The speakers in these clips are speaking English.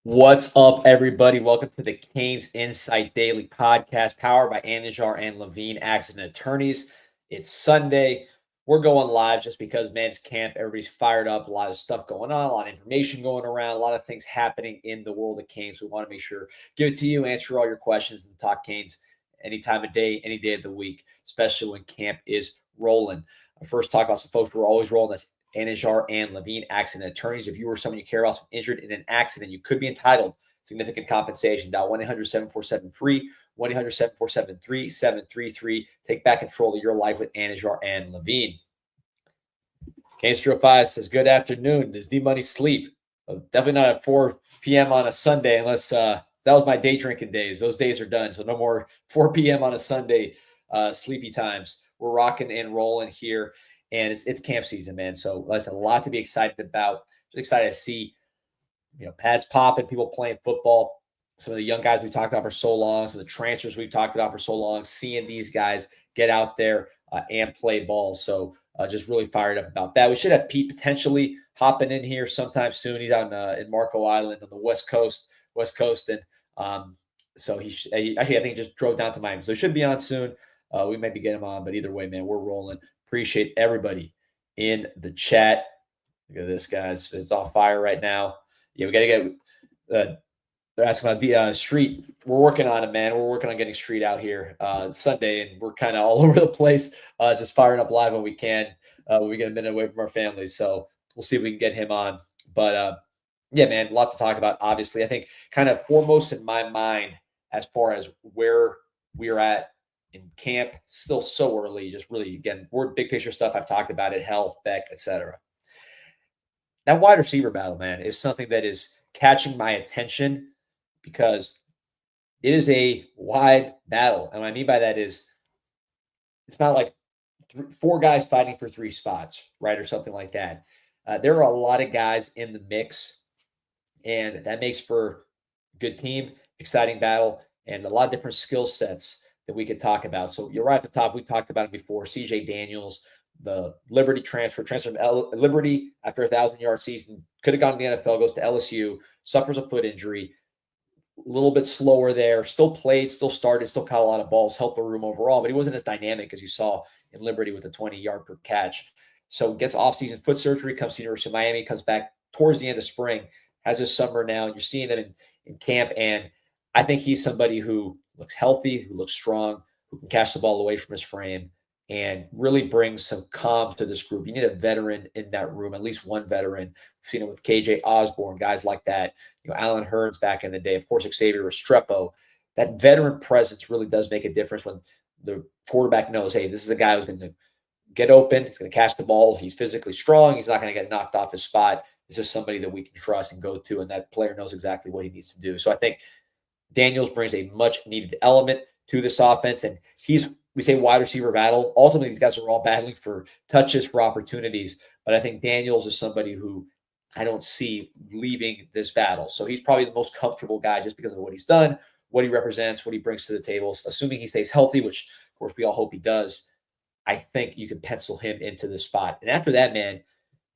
What's up, everybody? Welcome to the CanesInSight Daily Podcast, powered by Anidjar and Levine Accident Attorneys. It's Sunday. We're going live just because, man, it's camp. Everybody's fired up. A lot of stuff going on, a lot of information going around, a lot of things happening in the world of Canes. We want to make sure, give it to you, answer all your questions, and talk Canes any time of day, any day of the week, especially when camp is rolling. First, talk about some folks who are always rolling. That's Anidjar and Levine Accident Attorneys. If you or someone you care about injured in an accident, you could be entitled to significant compensation. Dial 1-800-747-FREE, 1-800-747-3733. Take back control of your life with Anidjar and Levine. Case 305 says, good afternoon. Does D-Money sleep? Definitely not at 4 p.m. on a Sunday unless that was my day drinking days. Those days are done. So no more 4 p.m. on a Sunday sleepy times. We're rocking and rolling here. And it's camp season, man. So listen, a lot to be excited about. Just excited to see, pads popping, people playing football. Some of the young guys we talked about for so long, some of the transfers we've talked about for so long, seeing these guys get out there and play ball. So just really fired up about that. We should have Pete potentially hopping in here sometime soon. He's on in Marco Island on the West Coast, and so I think he just drove down to Miami. So he should be on soon. We might be getting him on, but either way, man, we're rolling. Appreciate everybody in the chat. Look at this, guys. It's off fire right now. Yeah, we got to get they're asking about the street. We're working on it, man. We're working on getting street out here Sunday, and we're kind of all over the place, just firing up live when we can. We get a minute away from our families, so we'll see if we can get him on. But yeah, man, a lot to talk about. Obviously, I think kind of foremost in my mind as far as where we're at in camp, still so early, just really, again, we're big picture stuff. I've talked about it, health, Beck, etc. That wide receiver battle, man, is something that is catching my attention because it is a wide battle. And what I mean by that is it's not like four guys fighting for three spots, right, or something like that. There are a lot of guys in the mix, and that makes for a good team, exciting battle, and a lot of different skill sets that we could talk about. So you're right at the top. We talked about it before. CJ Daniels, the Liberty transfer from Liberty after a 1,000-yard season, could have gone to the NFL, goes to LSU, suffers a foot injury, a little bit slower there, still played, still started, still caught a lot of balls, helped the room overall, but he wasn't as dynamic as you saw in Liberty with a 20-yard per catch. So gets offseason foot surgery, comes to the University of Miami, comes back towards the end of spring, has his summer now, and you're seeing him in camp, and I think he's somebody who looks healthy, who looks strong, who can catch the ball away from his frame and really brings some calm to this group. You need a veteran in that room, at least one veteran. We've seen it with KJ Osborne, guys like that. Alan Hearns back in the day, of course, Xavier Restrepo. That veteran presence really does make a difference when the quarterback knows, hey, this is a guy who's going to get open. He's going to catch the ball. He's physically strong. He's not going to get knocked off his spot. This is somebody that we can trust and go to, and that player knows exactly what he needs to do. So I think Daniels brings a much-needed element to this offense, and we say wide receiver battle. Ultimately, these guys are all battling for touches, for opportunities, but I think Daniels is somebody who I don't see leaving this battle. So he's probably the most comfortable guy just because of what he's done, what he represents, what he brings to the table. Assuming he stays healthy, which, of course, we all hope he does, I think you can pencil him into this spot. And after that, man,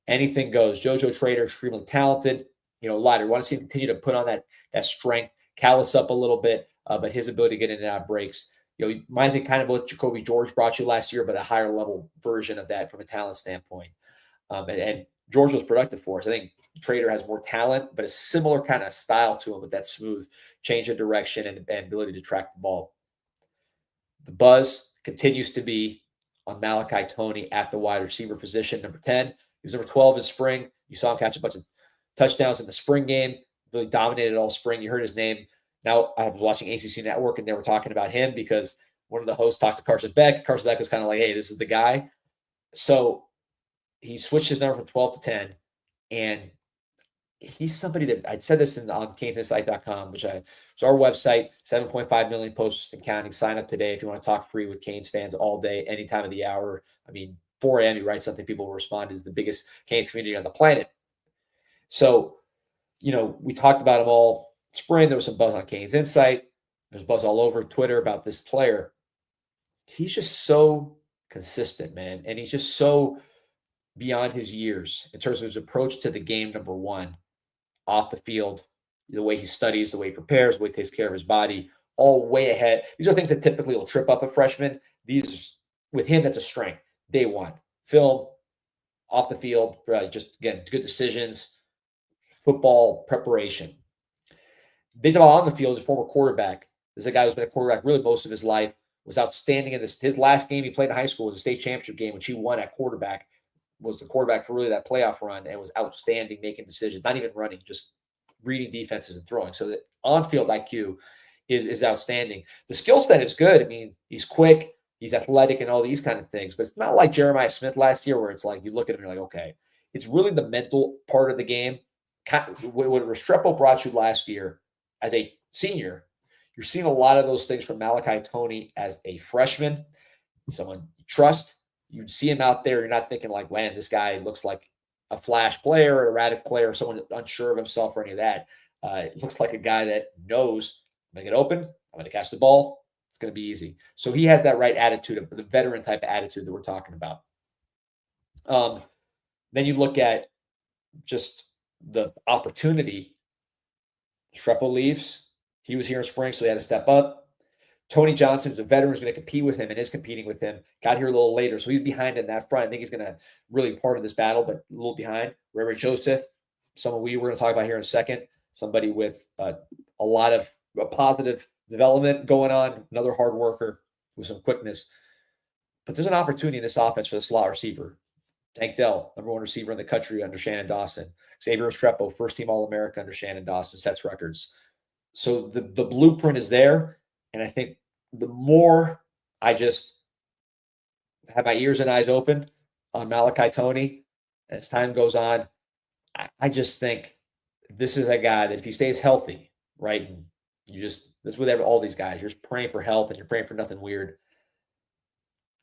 anything goes. JoJo Trader, extremely talented. Lighter. Want to see him continue to put on that strength, callous up a little bit, but his ability to get in and out of breaks, reminds me kind of what Jacoby George brought you last year, but a higher level version of that from a talent standpoint. And George was productive for us. I think Trader has more talent, but a similar kind of style to him with that smooth change of direction and ability to track the ball. The buzz continues to be on Malachi Toney at the wide receiver position, number 10. He was number 12 in spring. You saw him catch a bunch of touchdowns in the spring game, really dominated all spring. You heard his name. Now I was watching ACC Network, and they were talking about him because one of the hosts talked to Carson Beck. Carson Beck was kind of like, hey, this is the guy. So he switched his number from 12 to 10, and he's somebody that I said this on CanesInSight.com, which is our website, 7.5 million posts and counting. Sign up today if you want to talk free with Canes fans all day, any time of the hour. 4 a.m., you write something, people will respond. Is the biggest Canes community on the planet. So, we talked about him all spring. There was some buzz on CanesInSight. There's buzz all over Twitter about this player. He's just so consistent, man. And he's just so beyond his years in terms of his approach to the game, number one, off the field, the way he studies, the way he prepares, the way he takes care of his body, all way ahead. These are things that typically will trip up a freshman. These, with him, that's a strength. Day one, film, off the field, just, again, good decisions, football preparation. Baseball on the field is a former quarterback. This is a guy who's been a quarterback really most of his life, was outstanding in this. His last game he played in high school was a state championship game, which he won at quarterback, was the quarterback for really that playoff run, and was outstanding making decisions, not even running, just reading defenses and throwing. So the on-field IQ is outstanding. The skill set is good. I mean, he's quick, he's athletic, and all these kind of things, but it's not like Jeremiah Smith last year where it's like you look at him and you're like, okay. It's really the mental part of the game. What Restrepo brought you last year as a senior, you're seeing a lot of those things from Malachi Toney as a freshman, someone you trust. You see him out there, you're not thinking like, man, this guy looks like a flash player, an erratic player, someone unsure of himself or any of that. It looks like a guy that knows, I'm going to get open, I'm going to catch the ball, it's going to be easy. So he has that right attitude, the veteran type of attitude that we're talking about. Then you look at just the opportunity. Restrepo leaves. He was here in spring, so he had to step up. Tony Johnson, who's a veteran, is going to compete with him and is competing with him. Got here a little later, so he's behind in that front. I think he's going to really be part of this battle, but a little behind. Ray Joseph, someone we're going to talk about here in a second. Somebody with a lot of positive development going on. Another hard worker with some quickness. But there's an opportunity in this offense for the slot receiver. Tank Dell, number one receiver in the country under Shannon Dawson. Xavier Restrepo, first-team All-America under Shannon Dawson, sets records. So the blueprint is there, and I think the more I just have my ears and eyes open on Malachi Toney as time goes on, I just think this is a guy that if he stays healthy, right, and that's with all these guys, you're just praying for health and you're praying for nothing weird.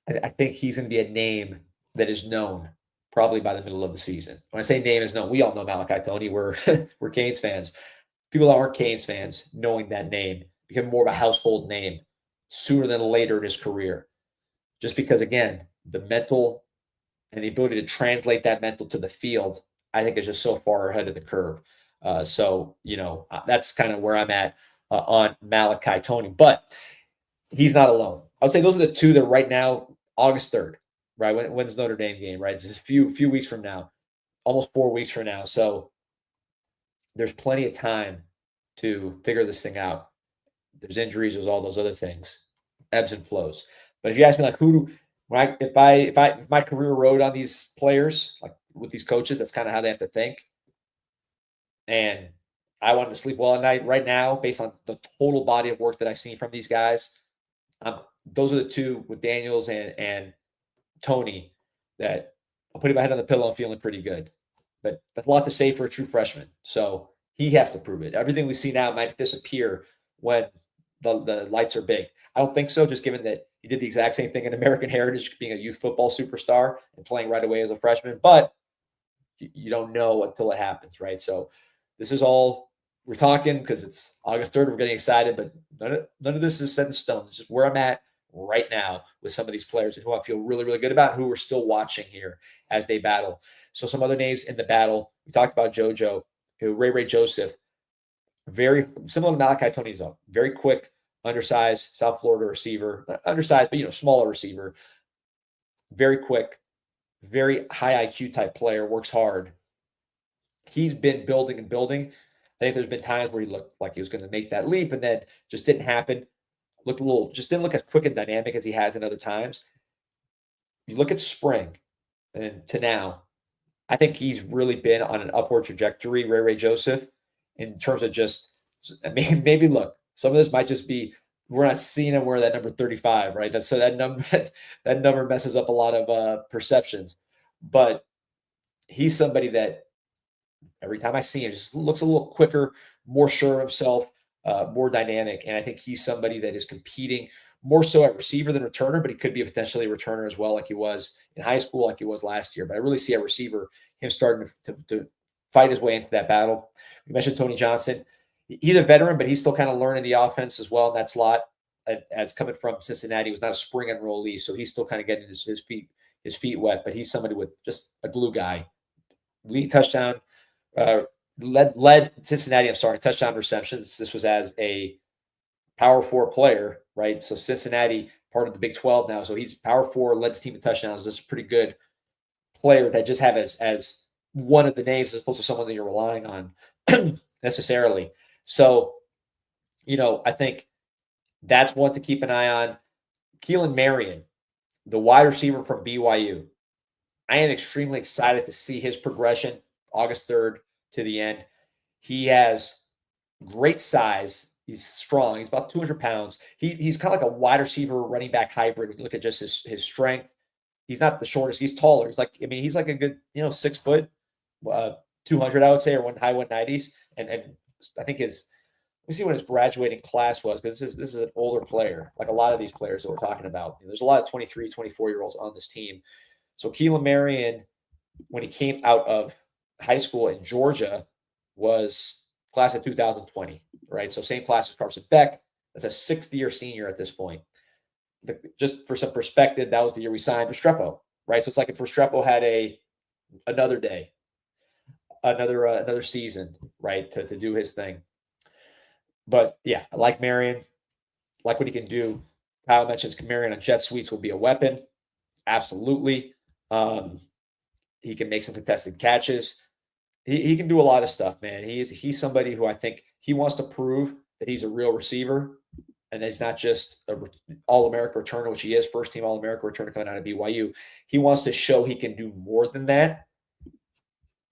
I think he's going to be a name that is known probably by the middle of the season. When I say name is known, we all know Malachi Toney. We're Canes fans. People that aren't Canes fans, knowing that name, become more of a household name sooner than later in his career. Just because, again, the mental and the ability to translate that mental to the field, I think is just so far ahead of the curve. So, that's kind of where I'm at on Malachi Toney. But he's not alone. I would say those are the two that right now, August 3rd, right? When's Notre Dame game, right? It's just a few weeks from now, almost 4 weeks from now. So there's plenty of time to figure this thing out. There's injuries, there's all those other things, ebbs and flows. But if you ask me, like, if my career rode on these players, like with these coaches, that's kind of how they have to think. And I wanted to sleep well at night right now, based on the total body of work that I've seen from these guys. Those are the two with Daniels and Toney that I'm putting my head on the pillow and feeling pretty good. But that's a lot to say for a true freshman. So he has to prove it. Everything we see now might disappear when the lights are big. I don't think so, just given that he did the exact same thing in American Heritage, being a youth football superstar and playing right away as a freshman. But you don't know until it happens, right? So this is all we're talking because it's August 3rd. We're getting excited, but none of this is set in stone. It's just where I'm at right now with some of these players who I feel really, really good about, who we're still watching here as they battle. So some other names in the battle. We talked about JoJo, Ray Joseph, very similar to Malachi Toney's up. Very quick, undersized, South Florida receiver. Not undersized, but smaller receiver. Very quick, very high IQ type player, works hard. He's been building and building. I think there's been times where he looked like he was going to make that leap and then just didn't happen. Just didn't look as quick and dynamic as he has in other times. You look at spring and to now, I think he's really been on an upward trajectory, Ray Joseph, in terms of just maybe look, some of this might just be we're not seeing him wear that number 35, right? So that number messes up a lot of perceptions. But he's somebody that every time I see him, just looks a little quicker, more sure of himself, more dynamic. And I think he's somebody that is competing more so at receiver than returner, but he could be a potentially a returner as well, like he was in high school, like he was last year. But I really see a receiver, him starting to fight his way into that battle. We mentioned Tony Johnson. He's a veteran, but he's still kind of learning the offense as well in that slot. As coming from Cincinnati, he was not a spring enrollee, so he's still kind of getting his feet wet. But he's somebody with just a glue guy. Lead touchdown led Cincinnati, I'm sorry, touchdown receptions. This was as a Power 4 player, right? So Cincinnati, part of the Big 12 now. So he's Power 4, led his team in touchdowns. This is a pretty good player that just have as one of the names as opposed to someone that you're relying on necessarily. So, I think that's one to keep an eye on. Keelan Marion, the wide receiver from BYU. I am extremely excited to see his progression August 3rd to the end. He has great size. He's strong. He's about 200 pounds. He's kind of like a wide receiver running back hybrid. When you look at just his strength, he's not the shortest. He's taller. He's like a good, 6 foot, 200, I would say, or high 190s. And I think let me see what his graduating class was, because this is an older player, like a lot of these players that we're talking about. There's a lot of 23, 24-year-olds on this team. So Keelan Marion, when he came out of high school in Georgia, was class of 2020, right? So same class as Carson Beck. That's a 6th-year senior at this point. Just for some perspective, that was the year we signed Restrepo, right? So it's like if Restrepo had another day, another season, right, to do his thing. But yeah, I like Marion, like what he can do. Kyle mentions Marion on jet sweeps will be a weapon. Absolutely. He can make some contested catches. He can do a lot of stuff, man. He's somebody who I think he wants to prove that he's a real receiver and he's not just an All-America returner, which he is, first-team All-America returner coming out of BYU. He wants to show he can do more than that.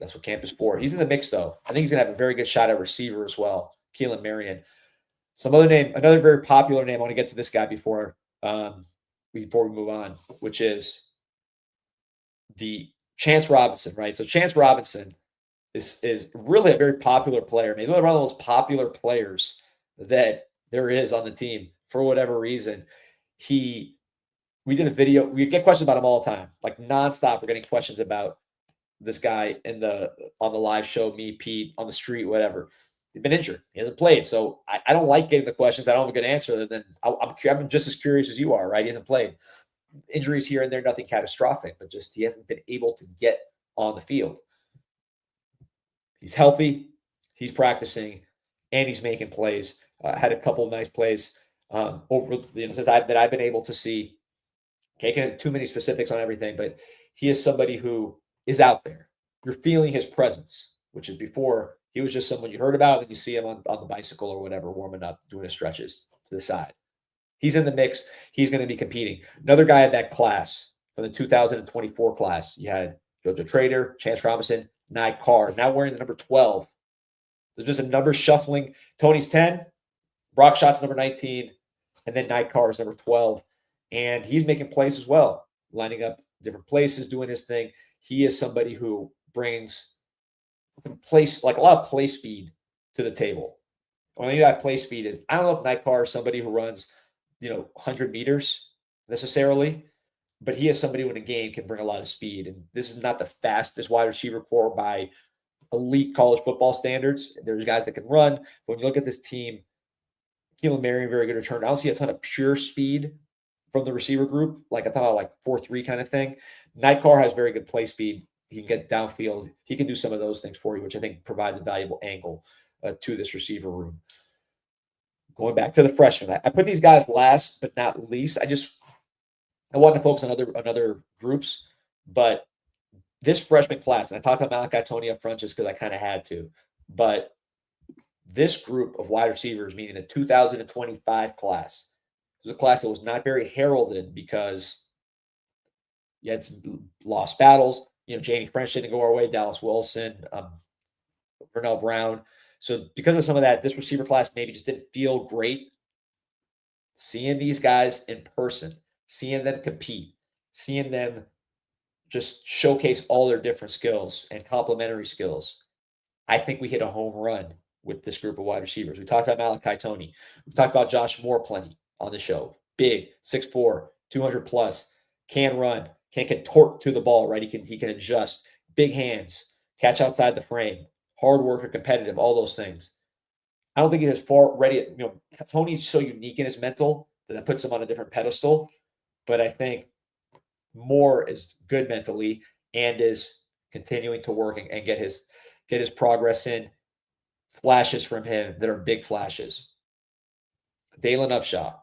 That's what camp is for. He's in the mix, though. I think he's going to have a very good shot at receiver as well. Keelan Marion. Another very popular name. I want to get to this guy before we move on, which is the Chance Robinson, right? So Chance Robinson is really a very popular player. Maybe one of the most popular players that there is on the team for whatever reason. We did a video. We get questions about him all the time, like nonstop. We're getting questions about this guy on the live show, me, Pete, on the street, whatever. He's been injured. He hasn't played. So I don't like getting the questions. I don't have a good answer other than I'm just as curious as you are, right? He hasn't played. Injuries here and there, nothing catastrophic, but just he hasn't been able to get on the field. He's healthy. He's practicing, and he's making plays. Had a couple of nice plays over since I've been able to see. Can't get too many specifics on everything, but he is somebody who is out there. You're feeling his presence, which is before he was just someone you heard about, and you see him on the bicycle or whatever, warming up, doing his stretches to the side. He's in the mix. He's going to be competing. Another guy in that class, from the 2024 class, you had Jojo Trader, Chance Robinson, Nye Carr, now wearing the number 12. There's just a number shuffling. Tony's 10, Brock Schott's number 19, and then Nye Carr is number 12. And he's making plays as well, lining up different places, doing his thing. He is somebody who brings a lot of play speed to the table. When I mean by play speed is, I don't know if Nye Carr is somebody who runs 100 meters necessarily, but he is somebody who in a game can bring a lot of speed. And this is not the fastest wide receiver core by elite college football standards. There's guys that can run. But when you look at this team, Keelan Marion, very good return. I don't see a ton of pure speed from the receiver group, like I thought, like 4-3 kind of thing. Nye Carr has very good play speed. He can get downfield. He can do some of those things for you, which I think provides a valuable angle to this receiver room. Going back to the freshmen, I put these guys last but not least. I wanted to focus on other groups, but this freshman class, and I talked about Malachi Tony up front just because I kind of had to, but this group of wide receivers, meaning the 2025 class, was a class that was not very heralded because you had some lost battles. Jamie French didn't go our way, Dallas Wilson, Vernell Brown. So because of some of that, this receiver class maybe just didn't feel great. Seeing these guys in person, seeing them compete, seeing them just showcase all their different skills and complementary skills, I think we hit a home run with this group of wide receivers. We talked about Malachi Tony. We've talked about Josh Moore plenty on the show. Big, 6'4", 200 plus, can run, can contort to the ball, right? He can adjust, big hands, catch outside the frame, hard worker, competitive, all those things. I don't think he's as far ready. Tony's so unique in his mental that puts him on a different pedestal. But I think Moore is good mentally and is continuing to work and get his progress in. flashes from him that are big flashes. Dalen Upshaw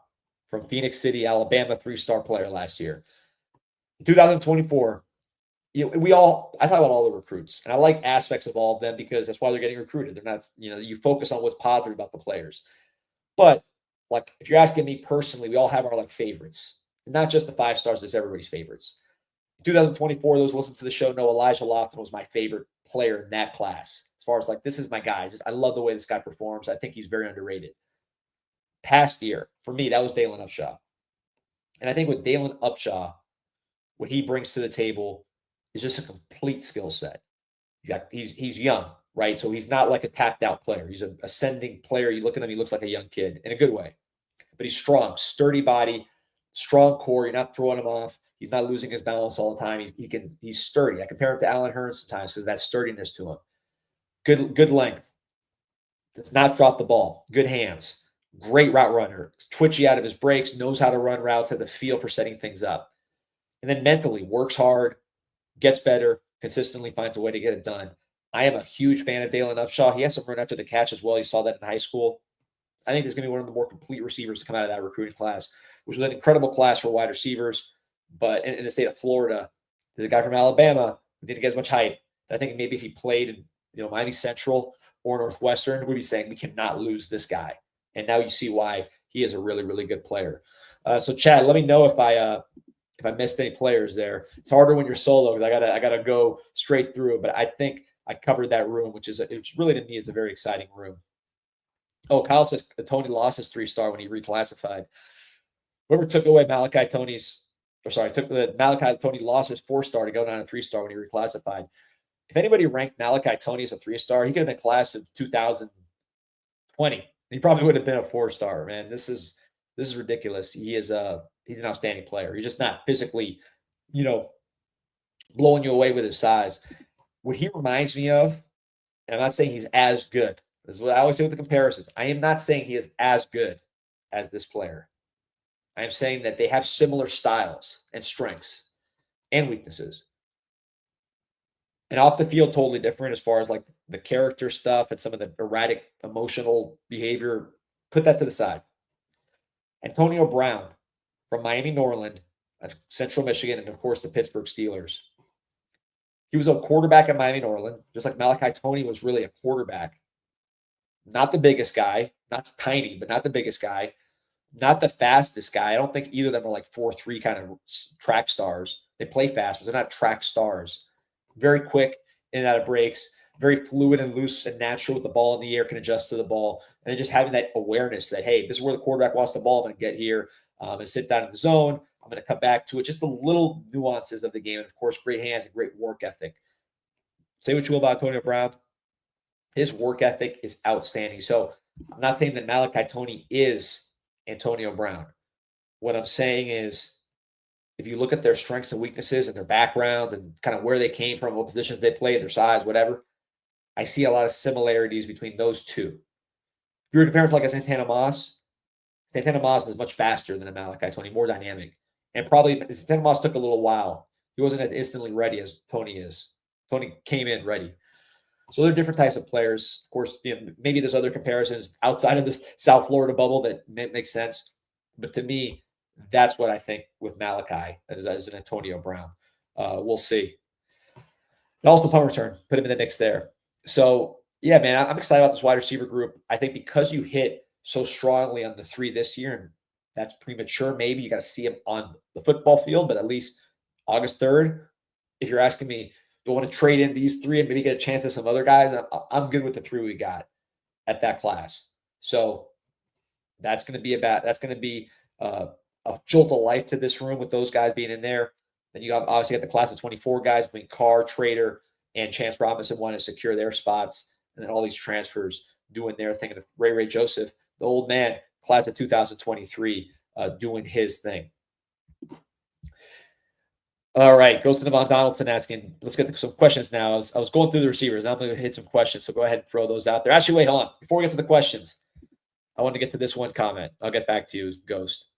from Phoenix City, Alabama, 3-star player last year. In 2024, I talk about all the recruits, and I like aspects of all of them because that's why they're getting recruited. They're not, you focus on what's positive about the players. But like, if you're asking me personally, we all have our like favorites, not just the 5 stars. It's everybody's favorites. In 2024, those who listen to the show know Elijah Lofton was my favorite player in that class. As far as like, this is my guy. I love the way this guy performs. I think he's very underrated. Past year, for me, that was Dalen Upshaw. And I think with Dalen Upshaw, what he brings to the table is just a complete skill set. He's young, right? So he's not like a tapped out player. He's an ascending player. You look at him, he looks like a young kid in a good way. But he's strong, sturdy body, strong core. You're not throwing him off. He's not losing his balance all the time. He's sturdy. I compare him to Alan Hearn sometimes because of that sturdiness to him. Good length. Does not drop the ball. Good hands. Great route runner. Twitchy out of his breaks. Knows how to run routes. Has a feel for setting things up. And then mentally works hard, gets better, consistently finds a way to get it done. I am a huge fan of Dalen Upshaw. He has some run after the catch as well. You saw that in high school. I think he's going to be one of the more complete receivers to come out of that recruiting class, which was an incredible class for wide receivers. But in the state of Florida, there's a guy from Alabama who didn't get as much hype. I think maybe if he played in Miami Central or Northwestern, we'd be saying we cannot lose this guy. And now you see why he is a really, really good player. So Chad, let me know if I missed any players there. It's harder when you're solo because I gotta go straight through. But I think I covered that room, which really to me is a very exciting room. Oh, Kyle says Tony lost his 3-star when he reclassified. Whoever took away Malachi Tony lost his 4-star to go down to 3-star when he reclassified. If anybody ranked Malachi Tony as a 3-star, he could have been class of 2020. He probably would have been a 4-star. Man, this is ridiculous. He's an outstanding player. He's just not physically, blowing you away with his size. What he reminds me of, and I'm not saying he's as good. This is what I always say with the comparisons. I am not saying he is as good as this player. I am saying that they have similar styles and strengths and weaknesses. And off the field, totally different as far as like the character stuff and some of the erratic emotional behavior. Put that to the side. Antonio Brown from Miami Norland, Central Michigan, and of course the Pittsburgh Steelers. He was a quarterback at Miami Norland, just like Malachi Tony was really a quarterback. Not the biggest guy, not tiny, but not the biggest guy, not the fastest guy. I don't think either of them are like 4.3 kind of track stars. They play fast, but they're not track stars. Very quick in and out of breaks, very fluid and loose and natural with the ball in the air, can adjust to the ball. And then just having that awareness that, hey, this is where the quarterback wants the ball. I'm going to get here. I'm going to sit down in the zone. I'm going to come back to it. Just the little nuances of the game. And, of course, great hands and great work ethic. Say what you will about Antonio Brown. His work ethic is outstanding. So I'm not saying that Malachi Tony is Antonio Brown. What I'm saying is, if you look at their strengths and weaknesses and their background and kind of where they came from, what positions they played, their size, whatever, I see a lot of similarities between those two. If you were comparing to like a Santana Moss was much faster than a Malachi Tony, more dynamic. And probably Santana Moss took a little while. He wasn't as instantly ready as Tony is. Tony came in ready. So they're different types of players. Of course, maybe there's other comparisons outside of this South Florida bubble that make sense. But to me, that's what I think with Malachi as an Antonio Brown. We'll see. And also punt return, put him in the mix there. So, yeah, man, I'm excited about this wide receiver group. I think because you hit so strongly on the 3 this year, and that's premature, maybe you got to see him on the football field, but at least August 3rd, if you're asking me, do I want to trade in these 3 and maybe get a chance at some other guys? I'm good with the 3 we got at that class. So that's going to be a jolt of life to this room with those guys being in there. Then you obviously got the class of 24 guys between Carr, Trader, and Chance Robinson want to secure their spots. And then all these transfers doing their thing. And Ray Joseph, the old man, class of 2023, doing his thing. All right, goes to Devon Donaldson asking, let's get to some questions now. I was going through the receivers. Now I'm going to hit some questions, so go ahead and throw those out there. Actually, wait, hold on. Before we get to the questions, I want to get to this one comment. I'll get back to you, Ghost.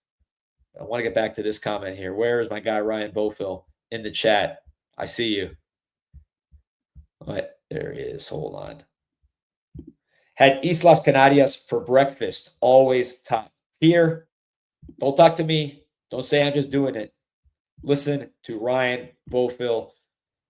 I want to get back to this comment here. Where is my guy Ryan Bofill in the chat? I see you. All right, there he is. Hold on. Had Islas Canarias for breakfast. Always top tier. Don't talk to me. Don't say I'm just doing it. Listen to Ryan Bofill.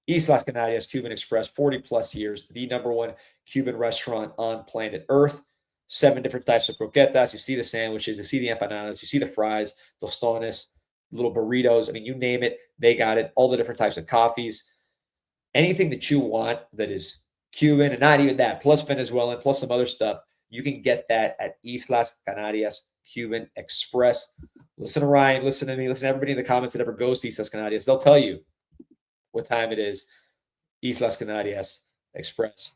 Islas Canarias Cuban Express, 40 plus years, the #1 Cuban restaurant on planet Earth. 7 different types of croquetas. You see the sandwiches, you see the empanadas, you see the fries, tostones, little burritos. I mean, you name it, they got it. All the different types of coffees. Anything that you want that is Cuban, and not even that, plus Venezuelan, plus some other stuff, you can get that at Islas Canarias Cuban Express. Listen to Ryan, listen to me, listen to everybody in the comments that ever goes to Islas Canarias. They'll tell you what time it is. Islas Canarias Express.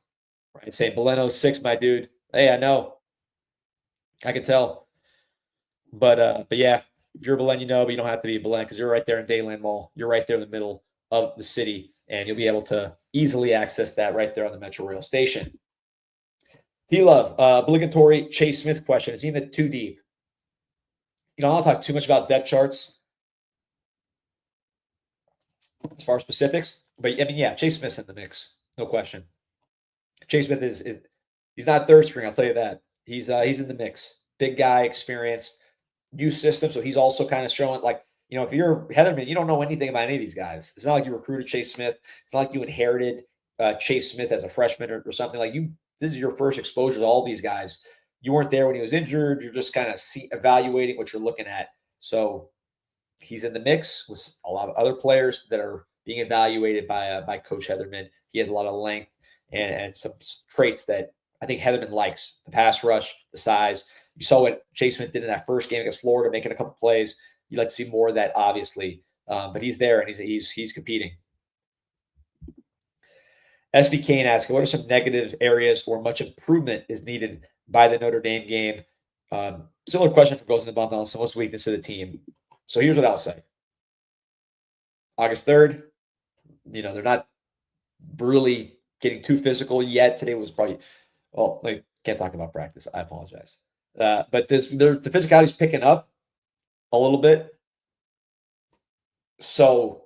Right, saying Boleno 6, my dude. Hey, I know. I can tell. But yeah, if you're a Belen, you know, but you don't have to be a Belen because you're right there in Dayland Mall. You're right there in the middle of the city, and you'll be able to easily access that right there on the Metro Rail station. T-Love, obligatory Chase Smith question. Is he in the too deep? You know, I don't talk too much about depth charts as far as specifics, but I mean, yeah, Chase Smith's in the mix, no question. Chase Smith is he's not third string, I'll tell you that. He's in the mix. Big guy, experienced, new system, so he's also kind of showing, like, you know, if you're Heatherman, you don't know anything about any of these guys. It's not like you recruited Chase Smith. It's not like you inherited Chase Smith as a freshman or something. Like, this is your first exposure to all these guys. You weren't there when he was injured. You're just kind of evaluating what you're looking at. So he's in the mix with a lot of other players that are being evaluated by Coach Heatherman. He has a lot of length and some traits that I think Heatherman likes: the pass rush, the size. You saw what Chase Smith did in that first game against Florida, making a couple plays. You'd like to see more of that, obviously, but he's there and he's competing. SB Kane asking, what are some negative areas or much improvement is needed by the Notre Dame game? Similar question from Goes in the Bump on some most weakness of the team. So here's what I'll say. August 3rd, you know, they're not really getting too physical yet. Today was probably, well, I can't talk about practice. I apologize. But the physicality is picking up a little bit. So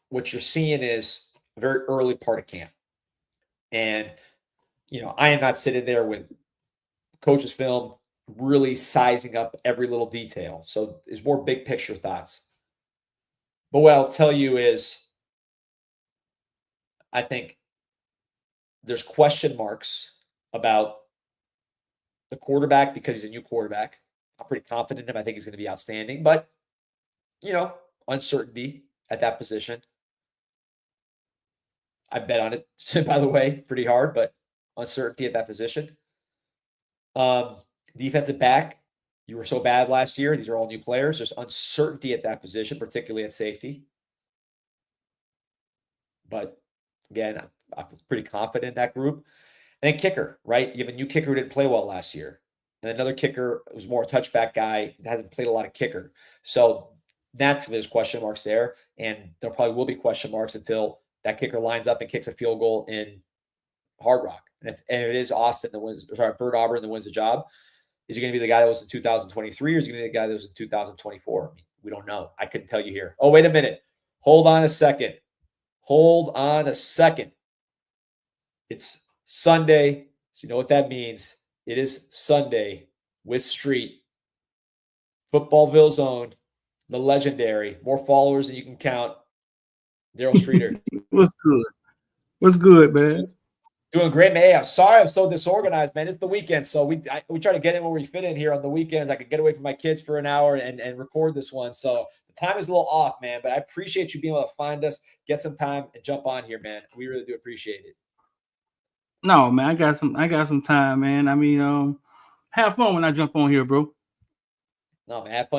what you're seeing is a very early part of camp. And, you know, I am not sitting there with coach's film really sizing up every little detail. So it's more big picture thoughts. But what I'll tell you is I think there's question marks about the quarterback because he's a new quarterback. I'm pretty confident in him. I think he's going to be outstanding. But, you know, uncertainty at that position. I bet on it, by the way, pretty hard, but uncertainty at that position. Defensive back, you were so bad last year. These are all new players. There's uncertainty at that position, particularly at safety. But again, I'm pretty confident in that group. And then kicker, right? You have a new kicker who didn't play well last year. And another kicker who's more a touchback guy, hasn't played a lot of kicker. So naturally, there's question marks there. And there probably will be question marks until that kicker lines up and kicks a field goal in Hard Rock. And if it is Austin that wins, sorry, Bert Auburn that wins the job, is he going to be the guy that was in 2023 or is he going to be the guy that was in 2024? I mean, we don't know. I couldn't tell you here. Oh, wait a minute. Hold on a second. It's Sunday. So you know what that means. It is Sunday with Street. Footballville's own, the legendary, more followers than you can count, Daryl Streeter. What's good? What's good, man? Doing great, man. Hey, I'm sorry I'm so disorganized, man. It's the weekend, so we try to get in where we fit in here on the weekends. I could get away from my kids for an hour and record this one. So the time is a little off, man, but I appreciate you being able to find us, get some time, and jump on here, man. We really do appreciate it. No, man, I got some time, man. I mean, have fun when I jump on here, bro. No, man, have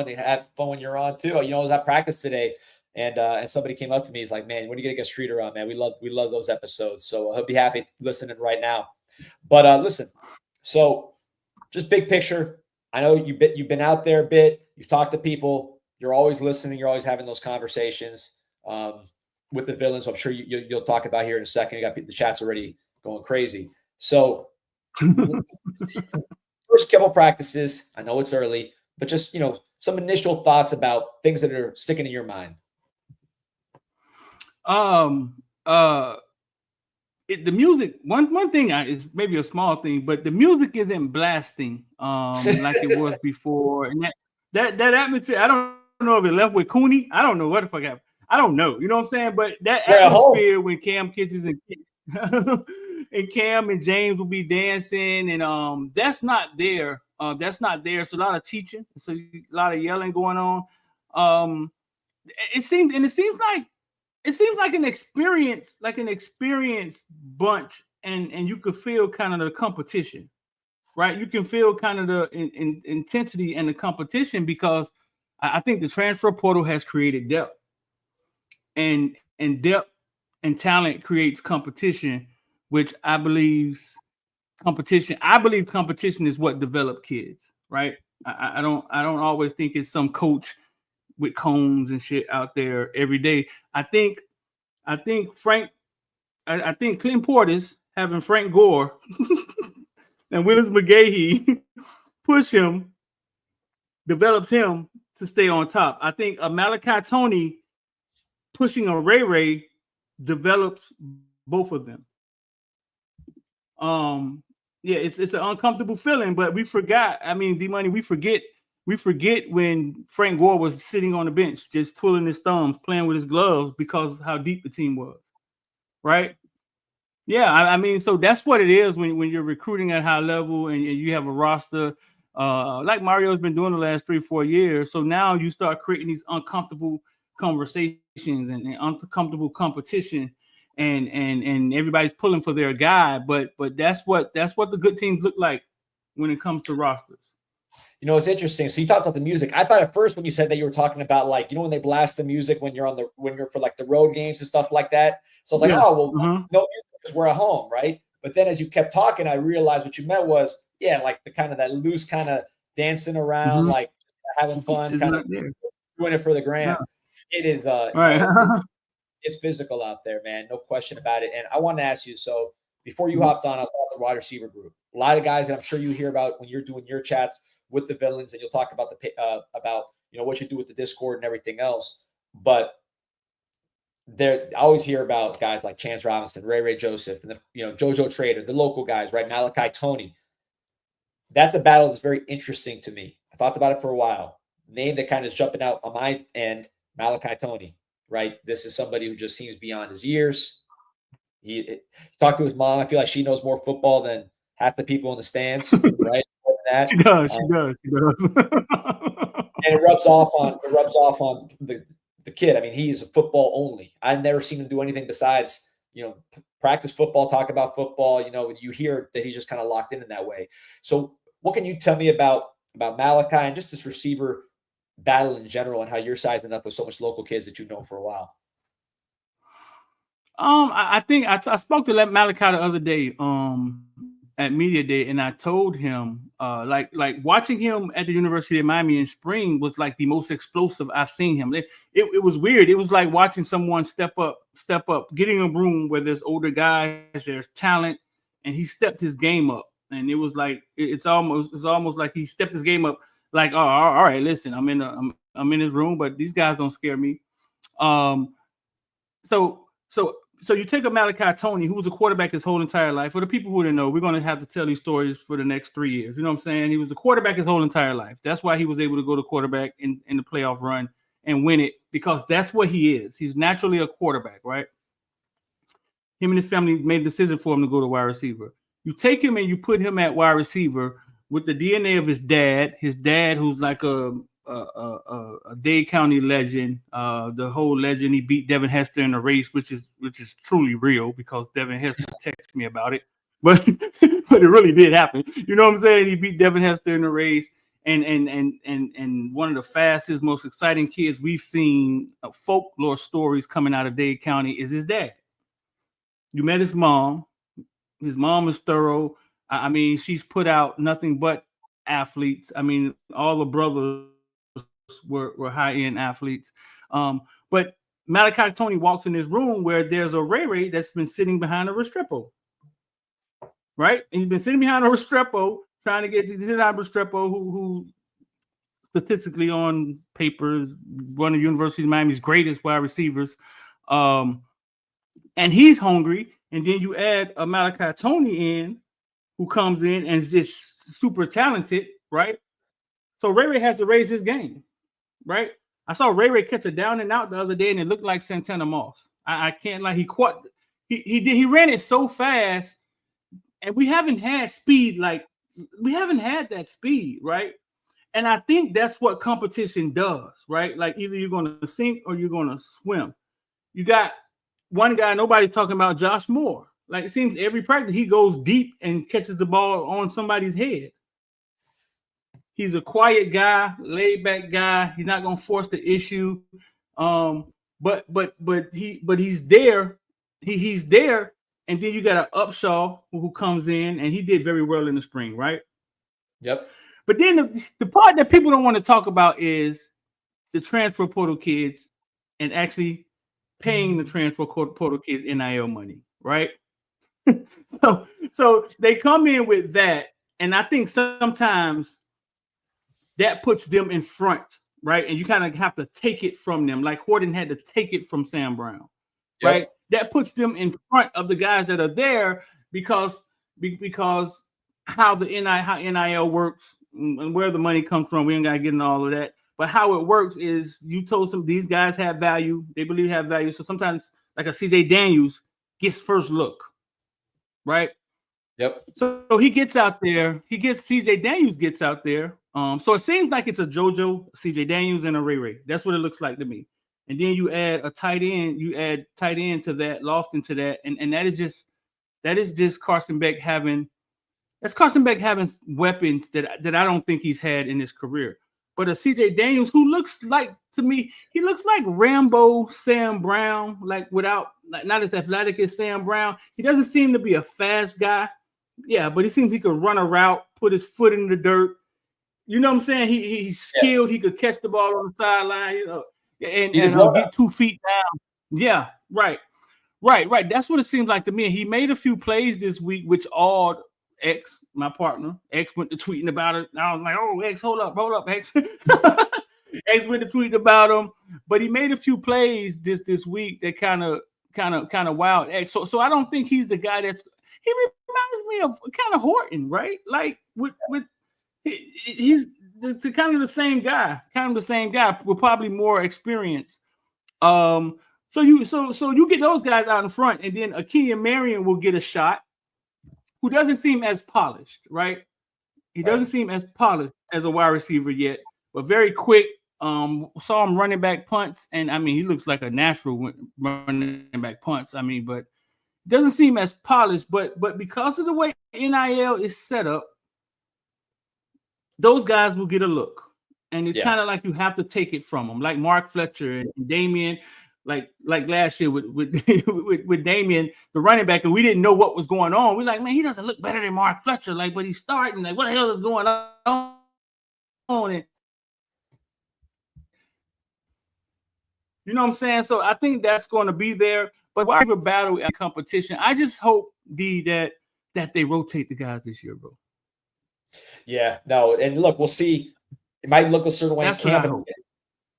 fun when you're on too. You know, I was at practice today. And somebody came up to me. He's like, man, when are you going to get Streeter on, man? We love those episodes. So he'll be happy listening right now. But listen, so just big picture. I know you've been out there a bit. You've talked to people. You're always listening. You're always having those conversations with the villains. I'm sure you'll talk about here in a second. You got the chat's already going crazy. So first couple practices. I know it's early, but just, you know, some initial thoughts about things that are sticking in your mind. the music, one thing is maybe a small thing, but the music isn't blasting like it was before, and that atmosphere. I don't know if it left with Cooney. I don't know what the fuck happened. I don't know. You know what I'm saying? But that atmosphere when Cam Kitchens and and Cam and James will be dancing, and that's not there. That's not there. It's a lot of teaching. It's a lot of yelling going on. It seems like an experienced bunch, and you could feel kind of the competition, right? You can feel kind of the intensity and the competition, because I think the transfer portal has created depth, and depth and talent creates competition, which I believe competition is what develop kids, right? I don't always think it's some coach with cones and shit out there every day. I think Clinton Portis having Frank Gore and Willis McGahee push him, develops him to stay on top. I think a Malachi Tony pushing a Ray Ray develops both of them. Yeah, it's an uncomfortable feeling, but we forgot. I mean, D-Money, we forget when Frank Gore was sitting on the bench, just twiddling his thumbs, playing with his gloves because of how deep the team was. Right? Yeah, I mean, so that's what it is when you're recruiting at high level and you have a roster like Mario's been doing the last 3-4 years. So now you start creating these uncomfortable conversations and uncomfortable competition, and everybody's pulling for their guy. But that's what the good teams look like when it comes to rosters. You know, it's interesting. So you talked about the music. I thought at first when you said that you were talking about, like, you know, when they blast the music when you're for like the road games and stuff like that. So I was like, oh, well, no music because we're at home, right? But then as you kept talking, I realized what you meant was, yeah, like the kind of that loose kind of dancing around, like having fun, kind of doing it for the gram. Yeah. It is right. It's physical out there, man. No question about it. And I want to ask you, so before you hopped on, I was on the wide receiver group. A lot of guys that I'm sure you hear about when you're doing your chats with the villains, and you'll talk about about what you do with the Discord and everything else. But I always hear about guys like Chance Robinson, Ray Joseph, and JoJo Trader, the local guys, right? Malachi Tony. That's a battle that's very interesting to me. I thought about it for a while. Name that kind of is jumping out on my end, Malachi Tony, right? This is somebody who just seems beyond his years. He talked to his mom. I feel like she knows more football than half the people in the stands, right? That. She does. And it rubs off on the kid. I mean, he is a football only. I've never seen him do anything besides, practice football, talk about football. You hear that he's just kind of locked in that way. So what can you tell me about Malachi and just this receiver battle in general, and how you're sizing up with so much local kids that you've known for a while? I think I spoke to Malachi the other day at Media Day, and I told him like watching him at the University of Miami in spring was like the most explosive I've seen him. It was weird. It was like watching someone step up, getting a room where there's older guys, there's talent, and he stepped his game up. And it was like it's almost like he stepped his game up. Like, oh, all right, listen, I'm in this room, but these guys don't scare me. So you take a Malachi Tony, who was a quarterback his whole entire life. For the people who didn't know, we're going to have to tell these stories for the next 3 years. You know what I'm saying? He was a quarterback his whole entire life. That's why he was able to go to quarterback in the playoff run and win it, because that's what he is. He's naturally a quarterback, right? Him and his family made a decision for him to go to wide receiver. You take him and you put him at wide receiver with the DNA of his dad who's like a Dade County legend, the whole legend. He beat Devin Hester in a race, which is truly real, because Devin Hester texted me about it, but it really did happen. You know what I'm saying? He beat Devin Hester in a race, and one of the fastest, most exciting kids we've seen, folklore stories coming out of Dade County, is his dad. You met his mom. His mom is thorough. I mean, she's put out nothing but athletes. I mean, all the brothers were high-end athletes. But Malachi Tony walks in this room where there's a Ray that's been sitting behind a Restrepo, right? And he's been sitting behind a Restrepo, trying to get to Restrepo, who statistically on paper is one of the University of Miami's greatest wide receivers. And he's hungry. and then you add a Malachi Tony in, who comes in and is just super talented, right? So Ray has to raise his game, right? I saw Ray catch a down and out the other day, and it looked like Santana Moss. I can't lie. He ran it so fast, and we haven't had speed we haven't had that speed, right? And I think that's what competition does, right? Like either you're going to sink or you're going to swim. You got one guy, nobody's talking about Josh Moore. Like it seems every practice he goes deep and catches the ball on somebody's head. He's a quiet guy, laid back guy. He's not going to force the issue. But he's there. He's there. And then you got an Upshaw who comes in, and he did very well in the spring, right? Yep. But then the part that people don't want to talk about is the transfer portal kids and actually paying the transfer portal kids NIL money, right? so they come in with that, and I think sometimes that puts them in front, right? And you kind of have to take it from them, like Horton had to take it from Sam Brown, right? That puts them in front of the guys that are there because how NIL works and where the money comes from. We ain't got to get into all of that. But how it works is you told some these guys have value. They believe have value. So sometimes like a CJ Daniels gets first look, right? Yep. So he gets out there. CJ Daniels gets out there. So it seems like it's a JoJo, CJ Daniels, and a Ray. That's what it looks like to me. And then you add a tight end. You add tight end to that, Lofton to that, and that is just Carson Beck having. That's Carson Beck having weapons that I don't think he's had in his career. But a CJ Daniels who looks like, to me, he looks like Rambo Sam Brown, like without not as athletic as Sam Brown. He doesn't seem to be a fast guy. Yeah, but he seems he could run a route, put his foot in the dirt. You know what I'm saying? He's skilled. He could catch the ball on the sideline, you know, and get 2 feet down. Yeah, right. That's what it seems like to me. He made a few plays this week, which awed X, my partner. X went to tweeting about it. I was like, "Oh, X, hold up, X." X went to tweeting about him, but he made a few plays this week that kind of wowed X. So I don't think he's the guy that's. He reminds me of kind of Horton, right? Like he's kind of the same guy, with probably more experience. So you get those guys out in front, and then Akeem Marion will get a shot. Who doesn't seem as polished, right? He doesn't seem as polished as a wide receiver yet, but very quick. Saw him running back punts, and I mean, he looks like a natural running back punts. I mean, but doesn't seem as polished. But because of the way NIL is set up, those guys will get a look, and it's kind of like you have to take it from them, like Mark Fletcher and Damian. Like last year with Damian, the running back, and we didn't know what was going on. We're like, man, he doesn't look better than Mark Fletcher. Like, but he's starting. Like, what the hell is going on? And, you know what I'm saying? So I think that's going to be there. But whatever battle and competition, I just hope that they rotate the guys this year, bro. Yeah, no, and look, we'll see. It might look a certain way in camp.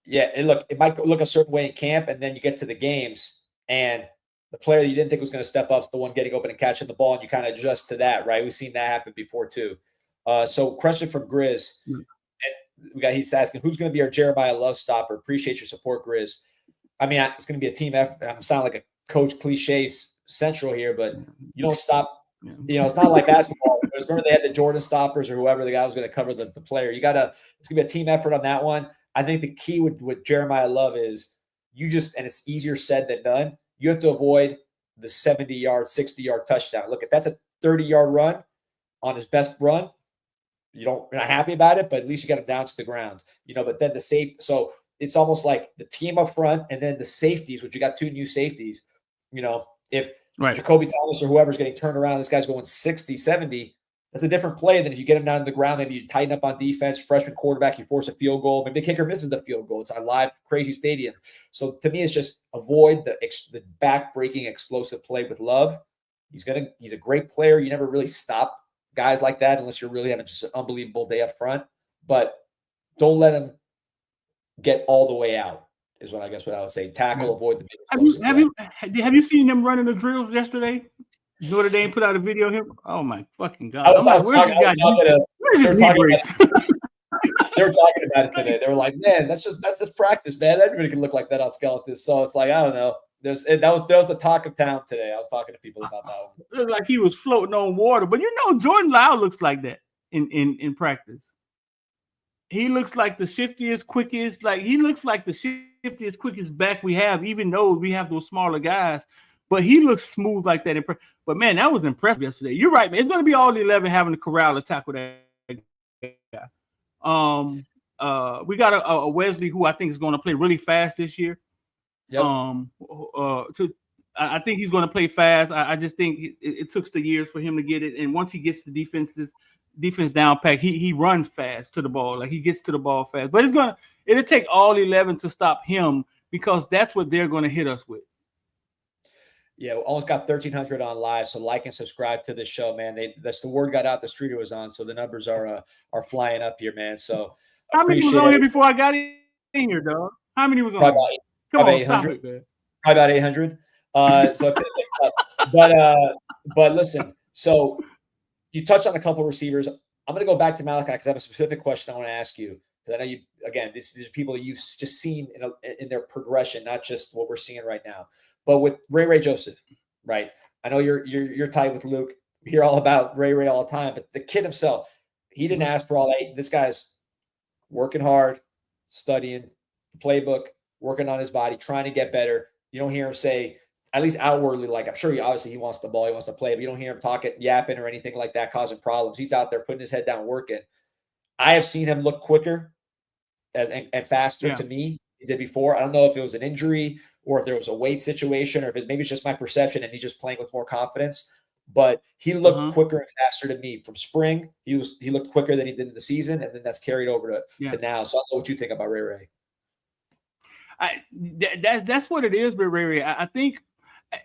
Yeah, and look, it might look a certain way in camp, and then you get to the games, and the player you didn't think was going to step up is the one getting open and catching the ball, and you kind of adjust to that, right? We've seen that happen before too. So, question from Grizz. He's asking, who's going to be our Jeremiah Love stopper? Appreciate your support, Grizz. I mean, it's going to be a team effort. I'm sounding like a coach cliche central here, but you don't stop. You know, it's not like basketball. Remember they had the Jordan stoppers or whoever the guy was going to cover the player. It's going to be a team effort on that one. I think the key with Jeremiah Love is and it's easier said than done. You have to avoid the 70-yard, 60-yard touchdown. Look, if that's a 30-yard run on his best run, you're not happy about it, but at least you got him down to the ground. You know, but then so it's almost like the team up front and then the safeties, which you got 2 new safeties. You know, if Jacoby Thomas or whoever's getting turned around, this guy's going 60, 70. That's a different play than if you get him down to the ground. Maybe you tighten up on defense, freshman quarterback, you force a field goal. Maybe the kicker misses the field goal. It's a live, crazy stadium. So to me, it's just avoid the back-breaking explosive play with Love. He's a great player. You never really stop guys like that unless you're really having just an unbelievable day up front. But don't let him get all the way out. is what I guess what I would say. Tackle, avoid the big. Have you seen them running the drills yesterday? Notre Dame put out a video of him. Oh my fucking God! They were talking about it today. They were like, "Man, that's just practice, man. Everybody can look like that on skeleton." So it's like, I don't know. That was the talk of town today. I was talking to people about that one. It looked like he was floating on water, but Jordan Lyle looks like that in practice. He looks like the shiftiest, quickest. Like he looks like the shiftiest, quickest back we have, even though we have those smaller guys. But he looks smooth like that. But man, that was impressive yesterday. You're right, man. It's going to be all the 11 having to corral to tackle that guy. We got a Wesley who I think is going to play really fast this year. Yep. I think he's going to play fast. I just think it took the years for him to get it. And once he gets the defense down pack, he runs fast to the ball. Like he gets to the ball fast. But it'll take all 11 to stop him because that's what they're going to hit us with. Yeah, we almost got 1,300 on live. So like and subscribe to the show, man. That's the word got out. The streeter was on, so the numbers are flying up here, man. So how many was on here before I got in here, dog? How many was on? Come on, stop it, man. Probably about 800. But listen. So you touched on a couple of receivers. I'm going to go back to Malachi because I have a specific question I want to ask you. Because I know these are people that you've just seen in their progression, not just what we're seeing right now. But with Ray Joseph, right? I know you're tight with Luke. We hear all about Ray all the time, but the kid himself, he didn't ask for all that. This guy's working hard, studying the playbook, working on his body, trying to get better. You don't hear him say, at least outwardly, like I'm sure he wants the ball, he wants to play, but you don't hear him talking, yapping or anything like that, causing problems. He's out there putting his head down, working. I have seen him look quicker and faster to me than he did before. I don't know if it was an injury or if there was a weight situation, or if maybe it's just my perception and he's just playing with more confidence. But he looked quicker and faster to me from spring. He looked quicker than he did in the season, and then that's carried over to now. So I don't know what you think about Ray. That's what it is with Ray. I think,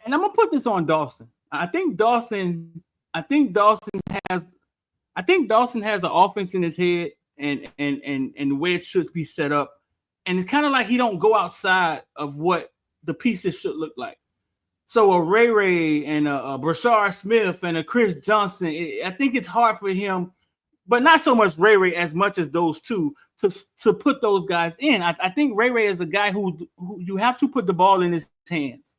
and I'm gonna put this on Dawson. I think Dawson has an offense in his head and the way it should be set up, and it's kind of like he don't go outside of what the pieces should look like. So a Ray and a Brashard Smith and a Chris Johnson, I think it's hard for him, but not so much Ray as much as those two to put those guys in. I think Ray is a guy who you have to put the ball in his hands.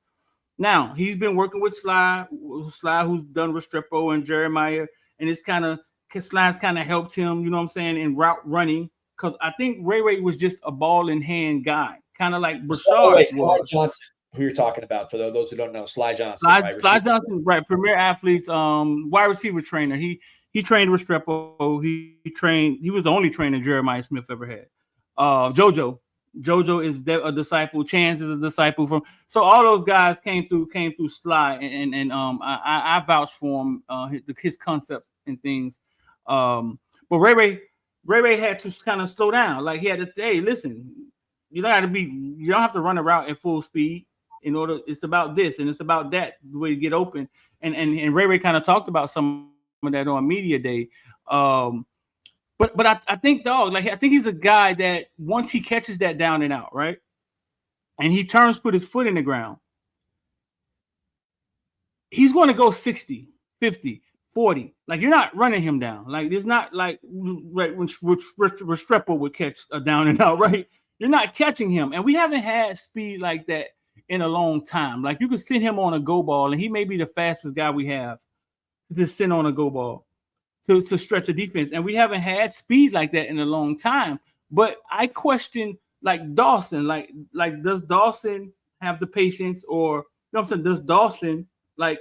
Now he's been working with Sly who's done Restrepo and Jeremiah, and it's Sly's kind of helped him, you know what I'm saying, in route running, because I think Ray was just a ball in hand guy, kind of like Brashard. Sly Johnson, who you're talking about, for those who don't know, Sly Johnson. Sly Johnson, right? Premier athletes, wide receiver trainer. He trained Restrepo. He was the only trainer Jeremiah Smith ever had. JoJo is a disciple. Chance is a disciple from. So all those guys came through Sly, and I vouch for him, his concepts and things. But Ray had to kind of slow down. Like he had to, hey, listen, you don't have to run a route at full speed in order. It's about this and it's about that, the way you get open. And Ray kind of talked about some of that on media day. But I think, dog, like I think he's a guy that once he catches that down and out, right, and he put his foot in the ground, he's going to go 60, 50, 40. Like you're not running him down. Like it's not like right when Restrepo would catch a down and out, right? You're not catching him, and we haven't had speed like that in a long time. Like you could send him on a go ball, and he may be the fastest guy we have to send on a go ball to stretch a defense, and we haven't had speed like that in a long time. But I question, like Dawson, like does Dawson have the patience, or you know what I'm saying? Does Dawson like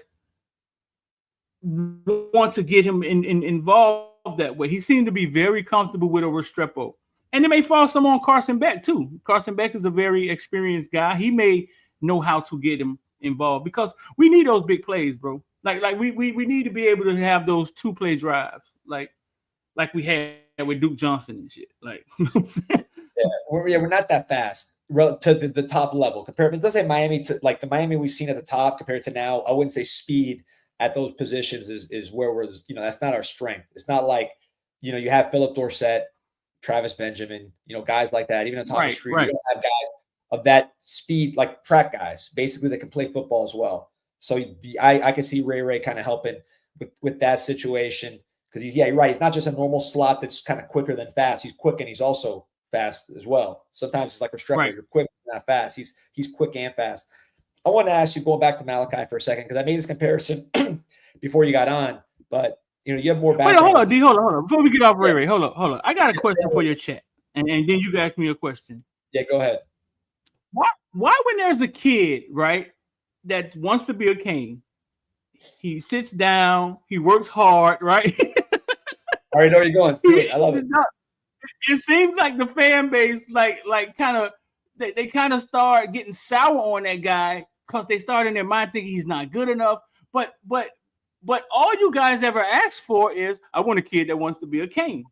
want to get him involved that way? He seemed to be very comfortable with a Restrepo, and it may fall some on Carson Beck too. Carson Beck is a very experienced guy. He may know how to get him involved because we need those big plays, bro. Like we need to be able to have those 2-play drives, like we had with Duke Johnson and shit. Like, we're not that fast to the top level. Compared, it does say Miami to like the Miami we've seen at the top compared to now. I wouldn't say speed at those positions is where we're. That's not our strength. It's not like you have Philip Dorsett, Travis Benjamin, guys like that. Even on top of the street, you don't have guys of that speed, like track guys, basically that can play football as well. So I can see Ray kind of helping with that situation because you're right. He's not just a normal slot that's kind of quicker than fast. He's quick and he's also fast as well. Sometimes it's like Restrepo. Right. You're quick, not fast. He's quick and fast. I want to ask you, going back to Malachi for a second, because I made this comparison before you got on, but you have more background. Wait, hold on, D. Hold on. Before we get off Ray, hold on. I got a question for your chat, and then you can ask me a question. Yeah, go ahead. Why when there's a kid, right, that wants to be a Cane, he sits down, he works hard, right? All right, where are you going? I love it. It seems like the fan base, like kind of, they kind of start getting sour on that guy because they start in their mind thinking he's not good enough. But all you guys ever ask for is, I want a kid that wants to be a Cane.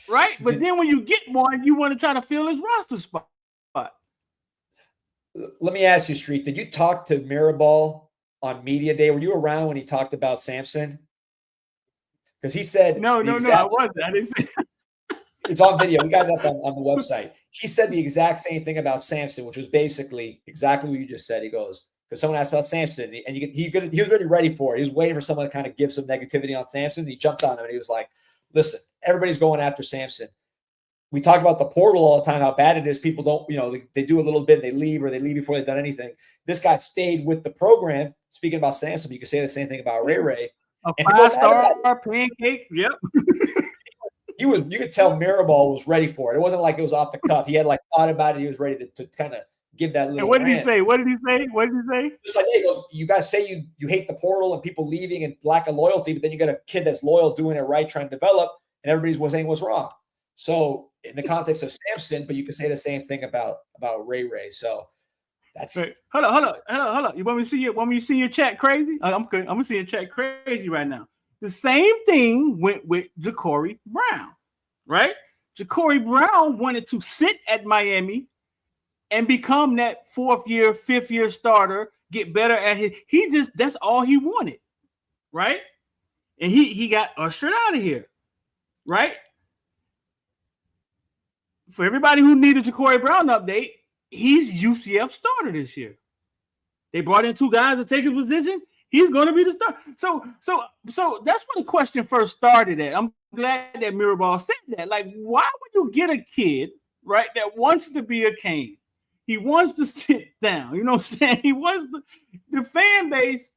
Right? But then when you get one, you want to try to fill his roster spot. Let me ask you, Street, did you talk to Mirabal on media day? Were you around when he talked about Samson? Because he said no, I wasn't. I didn't say it's on video. We got it up on the website. He said the exact same thing about Samson, which was basically exactly what you just said. He goes, because someone asked about Samson, and he was already ready for it. He was waiting for someone to kind of give some negativity on Samson. He jumped on him, and he was like, listen, everybody's going after Samson. We talk about the portal all the time, how bad it is. People don't, they do a little bit, and they leave, or they leave before they've done anything. This guy stayed with the program. Speaking about Samson, you could say the same thing about Ray. A 5-star pancake. Yep. You could tell Mirabal was ready for it. It wasn't like it was off the cuff. He had thought about it. He was ready to kind of give that little. And what did rant. he say? What did he say? Just like, hey, he goes, you guys say you hate the portal and people leaving and lack of loyalty, but then you got a kid that's loyal, doing it right, trying to develop, and everybody's saying what's wrong. So in the context of Samson, but you can say the same thing about Ray. So that's right. Hold on. You want me to see your chat crazy? I'm good. I'm gonna see your chat crazy right now. The same thing went with Ja'Cory Brown, right? Ja'Cory Brown wanted to sit at Miami and become that 4th year, 5th year starter, get better at that's all he wanted, right? And he got ushered out of here, right? For everybody who needed Ja'Cory Brown update, he's UCF starter this year. They brought in 2 guys to take his position. He's going to be the star. So that's when the question first started at. I'm glad that Mirabal said that. Like, why would you get a kid, right, that wants to be a Cane? He wants to sit down. You know what I'm saying? He wants the fan base.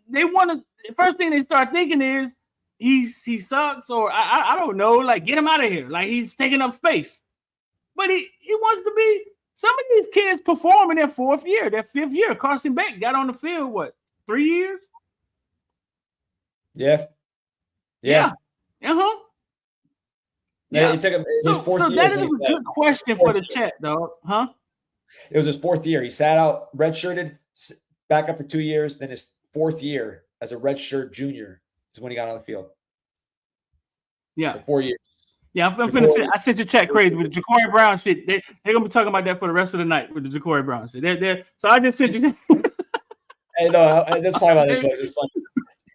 They want to. The first thing they start thinking is he sucks, or I don't know. Like, get him out of here. Like, he's taking up space. But he wants to be. Some of these kids perform in their 4th year, their 5th year. Carson Beck got on the field 3 years? Yeah. Uh-huh. Yeah. It took him his 4th year. So that is a good question for the chat, dog. Huh? It was his 4th year. He sat out, redshirted, back up for 2 years. Then his 4th year as a redshirt junior is when he got on the field. Yeah. For 4 years. Yeah, I'm gonna say I sent your chat crazy with the Ja'Cory Brown shit. They're gonna be talking about that for the rest of the night with the Ja'Cory Brown shit. So I just sent you. Hey, no, let's talk about this. It's funny.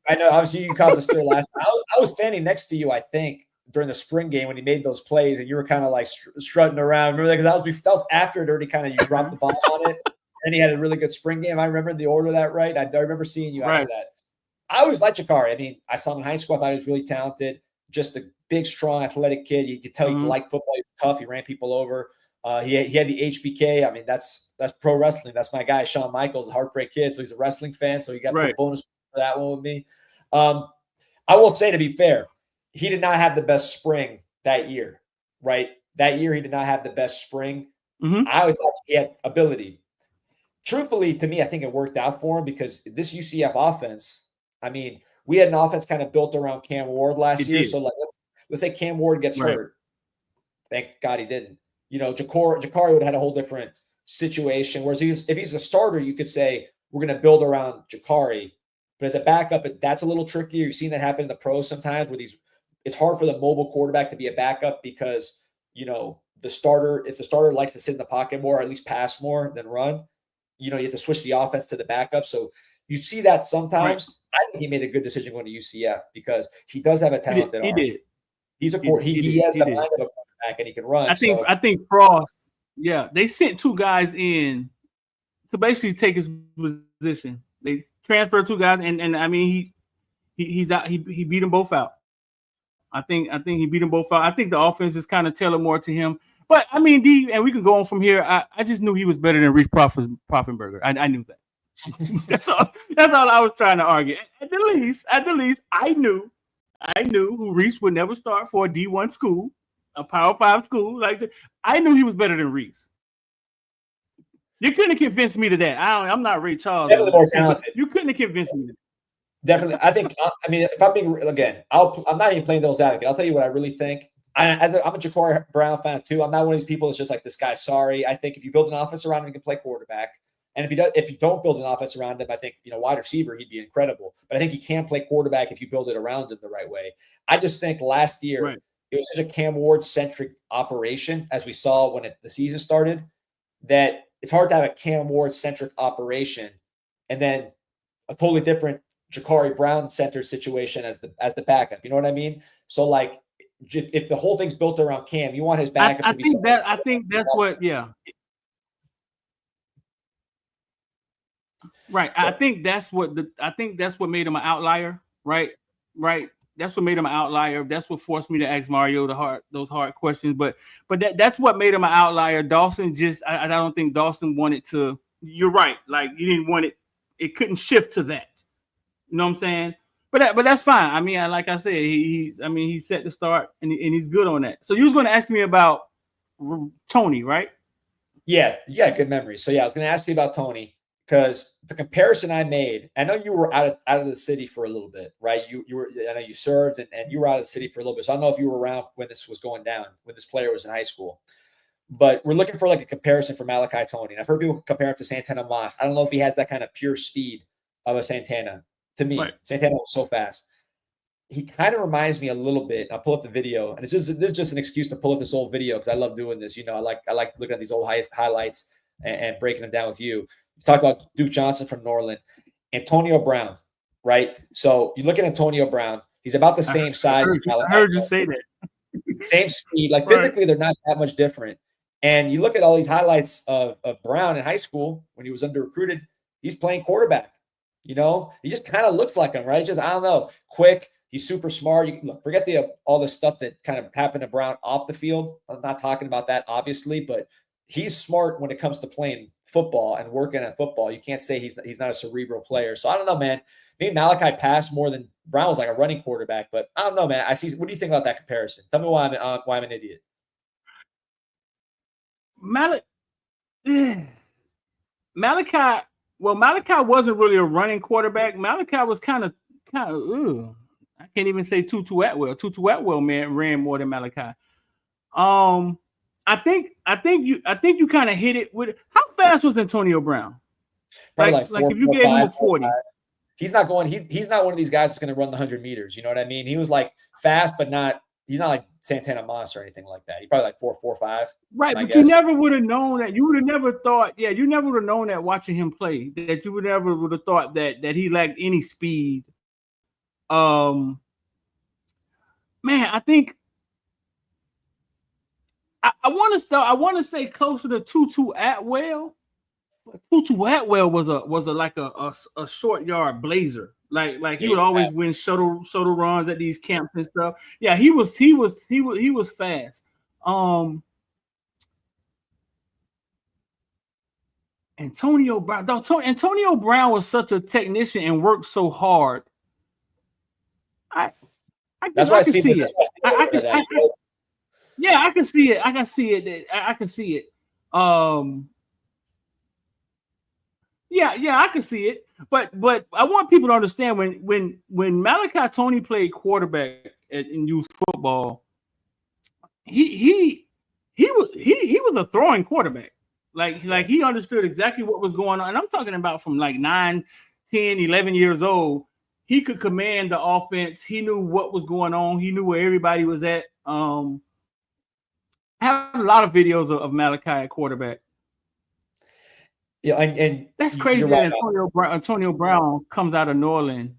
I know, obviously, you caused a stir last time. I was standing next to you, I think, during the spring game when he made those plays, and you were kind of like strutting around. Remember that? Because that was after it already kind of you dropped the ball on it, and he had a really good spring game. I remember the order of that, right? I remember seeing you after that. I always liked Ja'Cory. I mean, I saw him in high school. I thought he was really talented. Just a big, strong, athletic kid. You could tell he liked football. He was tough. He ran people over. He had the HBK. I mean, that's pro wrestling. That's my guy, Shawn Michaels, a Heartbreak Kid. So he's a wrestling fan. So he got a bonus for that one with me. I will say, to be fair, he did not have the best spring that year, right? That year, he did not have the best spring. I always thought he had ability. Truthfully, to me, I think it worked out for him because this UCF offense, I mean, we had an offense kind of built around Cam Ward last year. So let's say Cam Ward gets hurt. Thank God he didn't. Ja'Cory would have had a whole different situation. Whereas if he's a starter, you could say we're going to build around Ja'Cory. But as a backup, that's a little trickier. You've seen that happen in the pros sometimes where it's hard for the mobile quarterback to be a backup because, if the starter likes to sit in the pocket more, or at least pass more than run, you have to switch the offense to the backup. So you see that sometimes. I think he made a good decision going to UCF because he does have a talented arm. He did. He has the mind of a quarterback and he can run. I think Frost Yeah, they sent 2 guys in to basically take his position. They transferred 2 guys, and I mean he's out. He beat them both out. I think he beat them both out. I think the offense is kind of tailored more to him. But I mean, and we can go on from here. I just knew he was better than Reese Profenberger. I knew that. That's all I was trying to argue. At the least, I knew who Reese would never start for a D1 school, a Power 5 school like that. I knew he was better than Reese. You couldn't have convinced me to that. I'm not Ray Charles. Definitely more talented. You couldn't have convinced me to that. Definitely. I think, I mean, if I'm being, again, I'm not even playing devil's advocate. I'll tell you what I really think. I'm a Ja'Cory Brown fan too. I'm not one of these people that's just like, this guy's sorry. I think if you build an offense around him, he can play quarterback. And if you don't build an offense around him, I think, wide receiver, he'd be incredible. But I think he can play quarterback if you build it around him the right way. I just think last year, It was such a Cam Ward-centric operation, as we saw when the season started, that it's hard to have a Cam Ward-centric operation and then a totally different Ja'Cory Brown center situation as the backup. You know what I mean? So like, if the whole thing's built around Cam, you want his backup to be. I think that's what. Yeah. Right. I think that's what made him an outlier. Right. That's what made him an outlier. That's what forced me to ask Mario those hard questions. But that's what made him an outlier. Dawson I don't think Dawson wanted to. You're right. Like, you didn't want it. It couldn't shift to that. You know what I'm saying? But that's fine. I mean, like I said, he set the start and he's good on that. So you was going to ask me about Tony, right? Yeah, good memory. So yeah, I was going to ask you about Tony because the comparison I made. I know you were out of the city for a little bit, right? You were. I know you served and you were out of the city for a little bit. So I don't know if you were around when this was going down, when this player was in high school. But we're looking for like a comparison for Malachi Tony. And I've heard people compare him to Santana Moss. I don't know if he has that kind of pure speed of a Santana. To me, right. Santana was so fast. He kind of reminds me a little bit. I'll pull up the video, and this is just an excuse to pull up this old video because I love doing this. I like looking at these old highlights and breaking them down with you. You talk about Duke Johnson from Norland, Antonio Brown, right? So you look at Antonio Brown. He's about the same size. I heard you say that. Same speed. Like physically, they're not that much different. And you look at all these highlights of Brown in high school when he was under recruited. He's playing quarterback. He just kind of looks like him, right? Just, I don't know, quick. He's super smart. Forget all the stuff that kind of happened to Brown off the field. I'm not talking about that, obviously, but he's smart when it comes to playing football and working at football. You can't say he's not a cerebral player. So I don't know, man. Maybe Malachi passed more than Brown was like a running quarterback, but I don't know, man. What do you think about that comparison? Tell me why I'm an idiot. Malachi. Well, Malachi wasn't really a running quarterback. Malachi was kind of. I can't even say Tutu Atwell. Tutu Atwell ran more than Malachi. I think you kind of hit it with. How fast was Antonio Brown? Like if you gave him a 40. He's not going. He's not one of these guys that's going to run the 100 meters. You know what I mean? He was like fast, but not. He's not like Santana Moss or anything like that. He's probably like 4.45. Right, but you never would have known that. You would have never thought. Yeah, you never would have known that watching him play. That you would never would have thought that he lacked any speed. Man, I think I want to start. I want to say closer to Tutu Atwell. Tutu Atwell was a short yard blazer. Like he would always win shuttle runs at these camps and stuff. Yeah, he was fast. Antonio Brown was such a technician and worked so hard. I can see it. Yeah, I can see it. I can see it. I can see it. Yeah, I can see it. But I want people to understand when Malachi Tony played quarterback in youth football, he was a throwing quarterback. Like he understood exactly what was going on. And I'm talking about from like 9, 10, 11 years old. He could command the offense. He knew what was going on. He knew where everybody was at. I have a lot of videos of Malachi at quarterback. Yeah, and that's crazy that Antonio Brown comes out of Norland,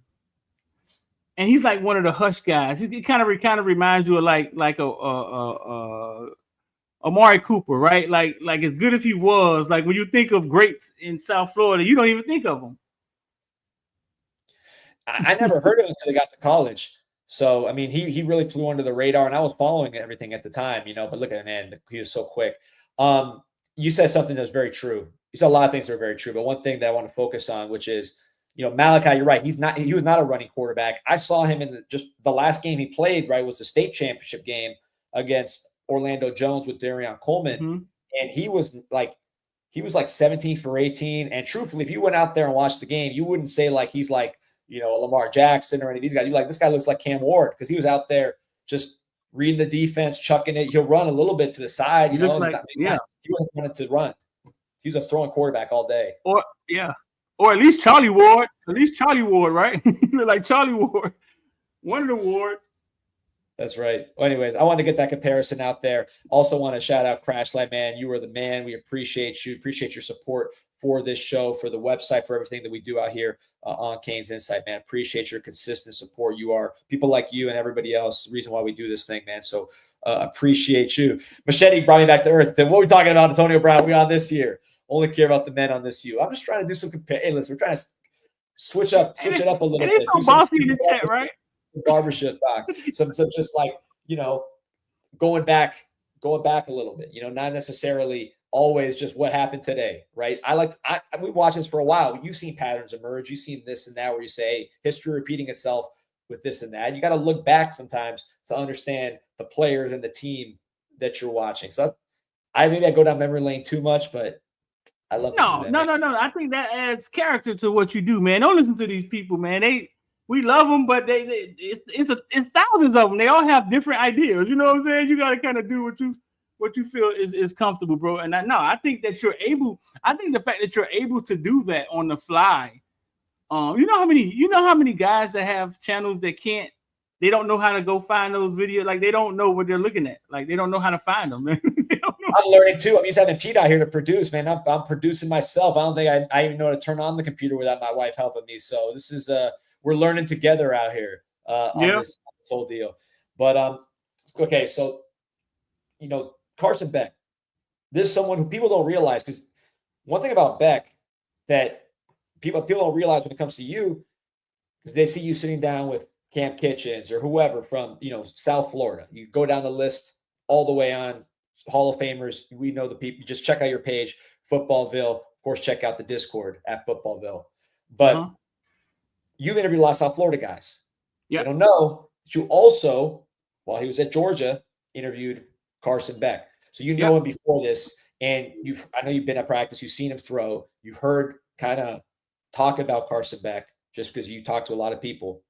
and he's like one of the hush guys. It kind of reminds you of like Amari Cooper, right? Like as good as he was, like when you think of greats in South Florida, you don't even think of him. I never heard of him until he got to college. So, I mean, he really flew under the radar, and I was following everything at the time, but look at him, man, he was so quick. You said something that's very true. You said a lot of things that are very true, but one thing that I want to focus on, which is, Malachi, you're right. He was not a running quarterback. I saw him in just the last game he played, right, was the state championship game against Orlando Jones with Darion Coleman. Mm-hmm. And he was like 17 for 18. And truthfully, if you went out there and watched the game, you wouldn't say like he's like, Lamar Jackson or any of these guys. You're like, this guy looks like Cam Ward, because he was out there just reading the defense, chucking it. He'll run a little bit to the side, he wasn't wanting to run. He was a throwing quarterback all day. Or at least Charlie Ward. At least Charlie Ward, right? Like Charlie Ward. One of the Wards. That's right. Well, anyways, I want to get that comparison out there. Also want to shout out Crashlight, man. You are the man. We appreciate you. Appreciate your support for this show, for the website, for everything that we do out here on CanesInSight, man. Appreciate your consistent support. You are people like you and everybody else, the reason why we do this thing, man. So appreciate you. Machete brought me back to earth. What are we talking about, Antonio Brown? We on this year. Only care about the men on this yew. I'm just trying to do some compare. Hey, listen, we're trying to switch it up a little bit. It's so bossy in the chat, right? Barbershop talk. So just like, going back a little bit, not necessarily always just what happened today, right? We watch this for a while. You've seen patterns emerge. You've seen this and that where you say, hey, history repeating itself with this and that. You got to look back sometimes to understand the players and the team that you're watching. So I go down memory lane too much, but I love no. I think that adds character to what you do, man. Don't listen to these people, man. We love them, but it's thousands of them. They all have different ideas. You know what I'm saying? You got to kind of do what you feel is comfortable, bro. And I think that you're able. I think the fact that you're able to do that on the fly. You know how many guys that have channels that can't. They don't know how to go find those videos. Like they don't know what they're looking at. Like they don't know how to find them. Man. I'm learning too. I'm used to having Pete out here to produce, man. I'm producing myself. I don't think I even know how to turn on the computer without my wife helping me. So this is we're learning together out here on this whole deal. But okay, so Carson Beck. This is someone who people don't realize, because one thing about Beck that people don't realize when it comes to you, because they see you sitting down with Camp Kitchens or whoever from South Florida. You go down the list all the way on Hall of Famers. We know the people. Just check out your page, Footballville. Of course, check out the Discord at Footballville. But you've interviewed a lot of South Florida guys. Yeah. I don't know that you also, while he was at Georgia, interviewed Carson Beck. So you know him before this, and I know you've been at practice. You've seen him throw. You've heard kind of talk about Carson Beck just because you talk to a lot of people.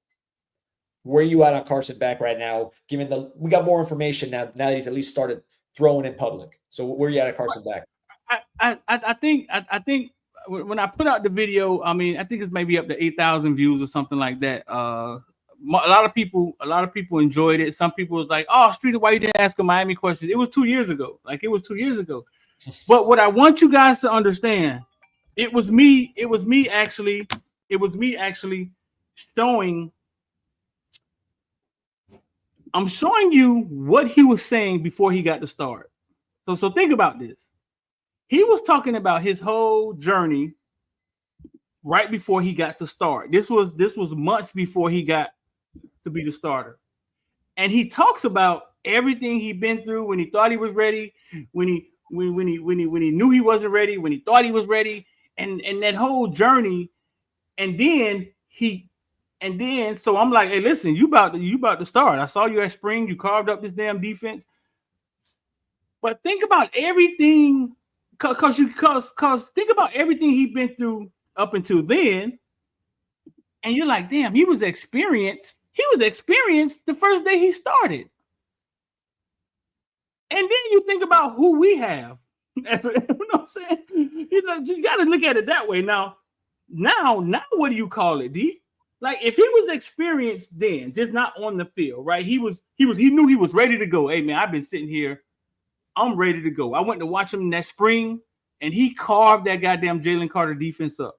Where are you at on Carson Beck right now? Given we got more information now that he's at least started throwing in public. So where are you at Carson Beck? I think when I put out the video, I mean, I think it's maybe up to 8,000 views or something like that. A lot of people enjoyed it. Some people was like, "Oh, Street, why you didn't ask a Miami question?" It was 2 years ago. But what I want you guys to understand, it was me actually showing. I'm showing you what he was saying before he got to start. So think about this. He was talking about his whole journey right before he got to start. This was months before he got to be the starter. And he talks about everything he'd been through when he thought he was ready, when he knew he wasn't ready, when he thought he was ready, and that whole journey. And then so I'm like, hey, listen, you about to start. I saw you at spring. You carved up this damn defense. But think about everything, cause think about everything he'd been through up until then. And you're like, damn, he was experienced. He was experienced the first day he started. And then you think about who we have. You know what I'm saying? You got to look at it that way. Now, what do you call it, D? Like if he was experienced then, just not on the field, right? He knew he was ready to go. Hey man, I've been sitting here. I'm ready to go. I went to watch him that spring, and he carved that goddamn Jalen Carter defense up.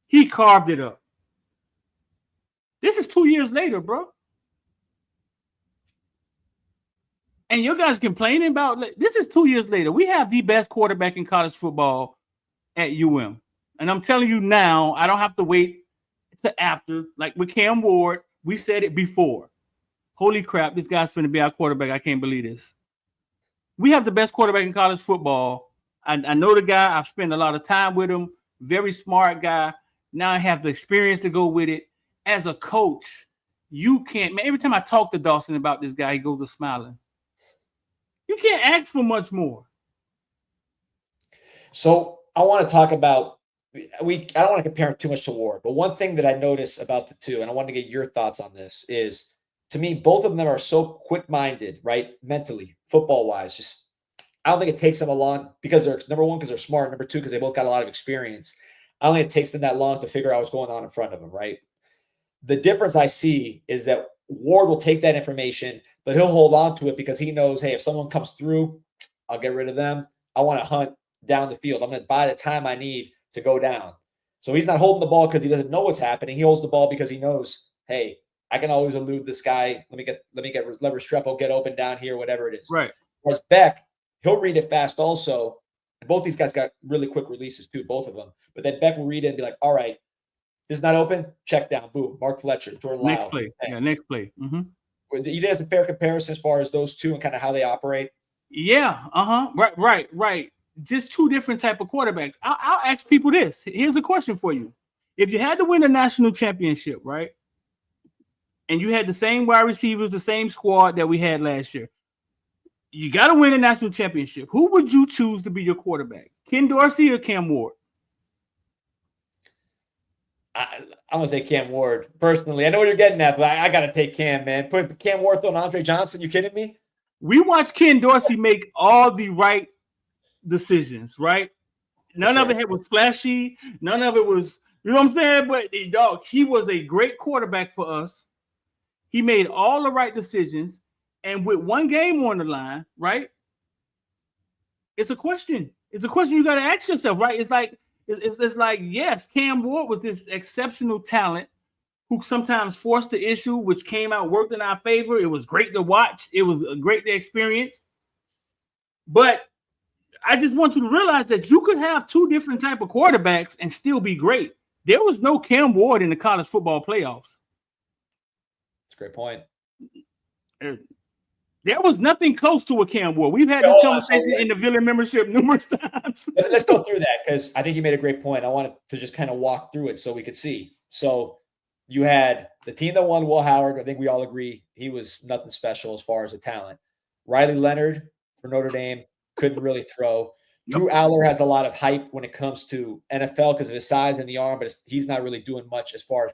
He carved it up. This is 2 years later, bro. And you guys complaining about this is 2 years later. We have the best quarterback in college football at UM. And I'm telling you now, I don't have to wait to after. Like with Cam Ward, we said it before. Holy crap, this guy's finna be our quarterback. I can't believe this. We have the best quarterback in college football. I know the guy. I've spent a lot of time with him. Very smart guy. Now I have the experience to go with it. As a coach, you can't. Man, every time I talk to Dawson about this guy, he goes to smiling. You can't ask for much more. So I want to talk about I don't want to compare him too much to Ward, but one thing that I notice about the two, and I want to get your thoughts on this, is to me, both of them are so quick-minded, right? Mentally, football-wise. Just I don't think it takes them a long because they're number one, because they're smart, number two, because they both got a lot of experience. I don't think it takes them that long to figure out what's going on in front of them, right? The difference I see is that Ward will take that information, but he'll hold on to it because he knows, hey, if someone comes through, I'll get rid of them. I want to hunt down the field. I'm going to buy the time I need to go down. So he's not holding the ball because he doesn't know what's happening. He holds the ball because he knows, hey, I can always elude this guy. Let me get Restrepo, get open down here, whatever it is. Right. Whereas Beck, he'll read it fast also. And both these guys got really quick releases too, both of them. But then Beck will read it and be like, all right, this is not open. Check down. Boom. Mark Fletcher, Jordan Next Lau. play. Hey. Yeah, next play. You think that's a fair comparison as far as those two and kind of how they operate? Yeah. Right. Just two different type of quarterbacks. I'll ask people this. Here's a question for you. If you had to win a national championship, right? And you had the same wide receivers, the same squad that we had last year. You got to win a national championship. Who would you choose to be your quarterback? Ken Dorsey or Cam Ward? I'm going to say Cam Ward. Personally, I know what you're getting at, but I got to take Cam, man. Put Cam Ward on Andre Johnson. You kidding me? We watched Ken Dorsey make all the right decisions, right? None of it was flashy. None of it was, you know what I'm saying? But dog, he was a great quarterback for us. He made all the right decisions. And with one game on the line, right? It's a question. It's a question you got to ask yourself, right? It's like, yes, Cam Ward was this exceptional talent who sometimes forced the issue, which came out, worked in our favor. It was great to watch. It was a great to experience. But I just want you to realize that you could have two different type of quarterbacks and still be great. There was no Cam Ward in the college football playoffs. That's a great point. There was nothing close to a Cam Ward. We've had this conversation in the Villa membership numerous times. Let's go through that because I think you made a great point. I wanted to just kind of walk through it so we could see. So you had the team that won, Will Howard. I think we all agree he was nothing special as far as the talent. Riley Leonard for Notre Dame couldn't really throw. Drew Aller has a lot of hype when it comes to NFL because of his size and the arm, but he's not really doing much as far as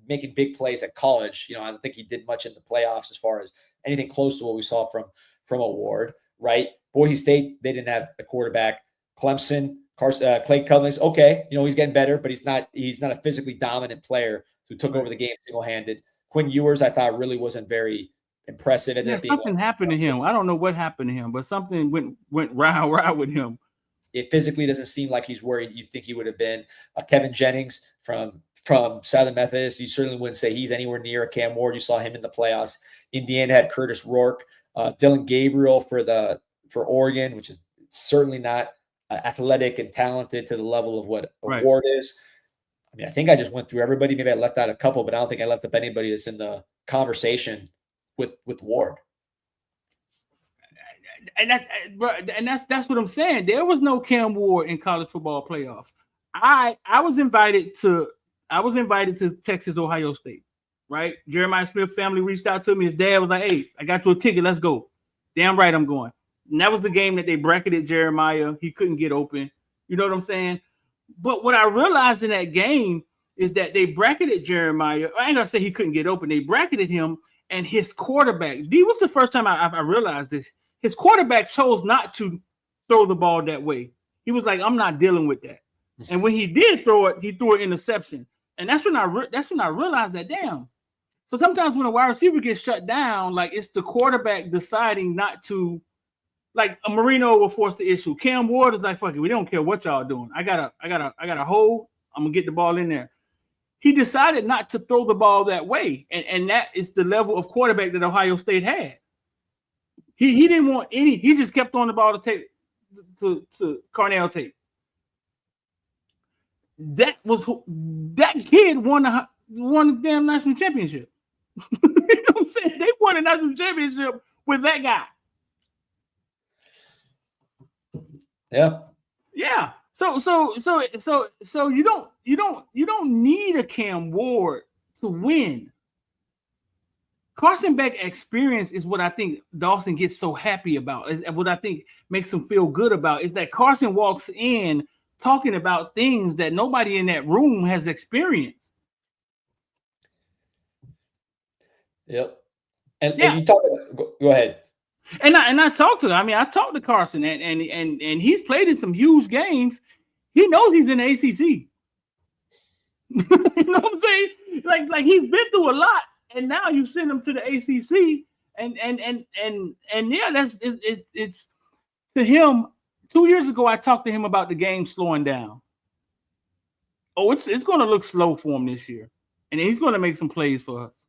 making big plays at college. I don't think he did much in the playoffs as far as anything close to what we saw from a Ward, right? Boise State, they didn't have a quarterback. Clemson, Clay Cummings, okay, he's getting better, but he's not a physically dominant player who took over the game single-handed. Quinn Ewers, I thought, really wasn't very impressive. Yeah, something happened to him. I don't know what happened to him, but something went right with him. It physically doesn't seem like he's where you think he would have been. Kevin Jennings from Southern Methodist, you certainly wouldn't say he's anywhere near a Cam Ward. You saw him in the playoffs. Indiana had Curtis Rourke, Dylan Gabriel for Oregon, which is certainly not athletic and talented to the level of what a Ward is. I mean, I think I just went through everybody. Maybe I left out a couple, but I don't think I left up anybody that's in the conversation with Ward. And that's what I'm saying. There was no Cam Ward in college football playoffs. I was invited to Texas, Ohio State, right? Jeremiah Smith family reached out to me. His dad was like, "Hey, I got you a ticket. Let's go." Damn right, I'm going. And that was the game that they bracketed Jeremiah. He couldn't get open. You know what I'm saying? But what I realized in that game is that they bracketed Jeremiah. I ain't gonna say he couldn't get open. They bracketed him, and his quarterback. This was the first time I realized this. His quarterback chose not to throw the ball that way. He was like, "I'm not dealing with that." And when he did throw it, he threw an interception. And that's when I realized that, damn. So sometimes when a wide receiver gets shut down, like it's the quarterback deciding not to, like a Marino will force the issue. Cam Ward is like, "Fuck it, we don't care what y'all doing. I got a hole. I'm gonna get the ball in there." He decided not to throw the ball that way, and that is the level of quarterback that Ohio State had. He didn't want any. He just kept on the ball to take to Cornell Tate. That kid won the damn national championship. You know what I'm saying? They won a national championship with that guy. Yeah. Yeah. So you don't need a Cam Ward to win. Carson Beck experience is what I think Dawson gets so happy about. Is what I think makes him feel good about is that Carson walks in talking about things that nobody in that room has experienced. Yep. And you talk about, go ahead. And I talked to him. I mean, I talked to Carson and he's played in some huge games. He knows he's in the ACC. You know what I'm saying? Like he's been through a lot. And now you send him to the ACC, and yeah, it's to him. 2 years ago, I talked to him about the game slowing down. Oh, it's going to look slow for him this year, and he's going to make some plays for us.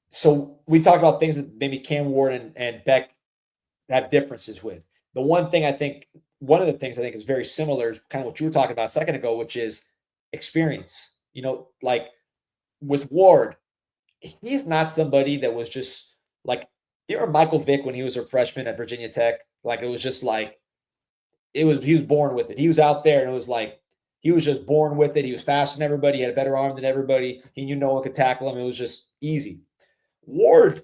So we talked about things that maybe Cam Ward and Beck have differences with. One of the things I think is very similar is kind of what you were talking about a second ago, which is experience. You know, like with Ward. He's not somebody that was just like, you remember Michael Vick when he was a freshman at Virginia Tech? Like, it was just like, he was born with it. He was out there and it was like, he was just born with it. He was faster than everybody. He had a better arm than everybody. He knew no one could tackle him. It was just easy. Ward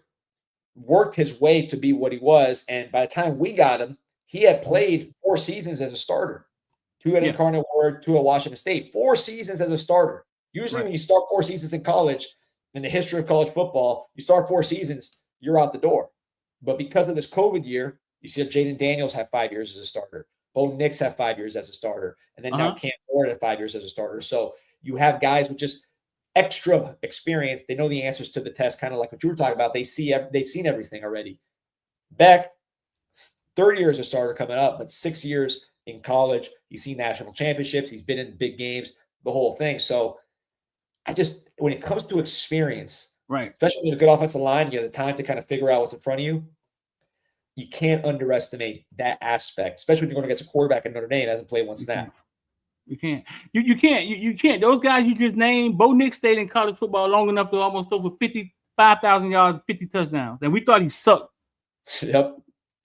worked his way to be what he was. And by the time we got him, he had played 4 seasons as a starter. 2 at Incarnate Word, 2 at Washington State. 4 seasons as a starter. Usually when you start 4 seasons in college, in the history of college football, you start 4 seasons, you're out the door. But because of this COVID year, you see Jaden Daniels have 5 years as a starter. Bo Nix have 5 years as a starter. And then now Cam Ward have 5 years as a starter. So you have guys with just extra experience. They know the answers to the test, kind of like what you were talking about. They've seen everything already. Beck, 3rd year as a starter coming up, but 6 years in college. He's seen national championships. He's been in big games, the whole thing. So when it comes to experience, right, especially with a good offensive line, you have the time to kind of figure out what's in front of you. You can't underestimate that aspect, especially when you're going against a quarterback in Notre Dame that hasn't played one snap. You can't. You can't. Those guys you just named, Bo Nix stayed in college football long enough to almost over 55,000 yards, 50 touchdowns, and we thought he sucked. Yep.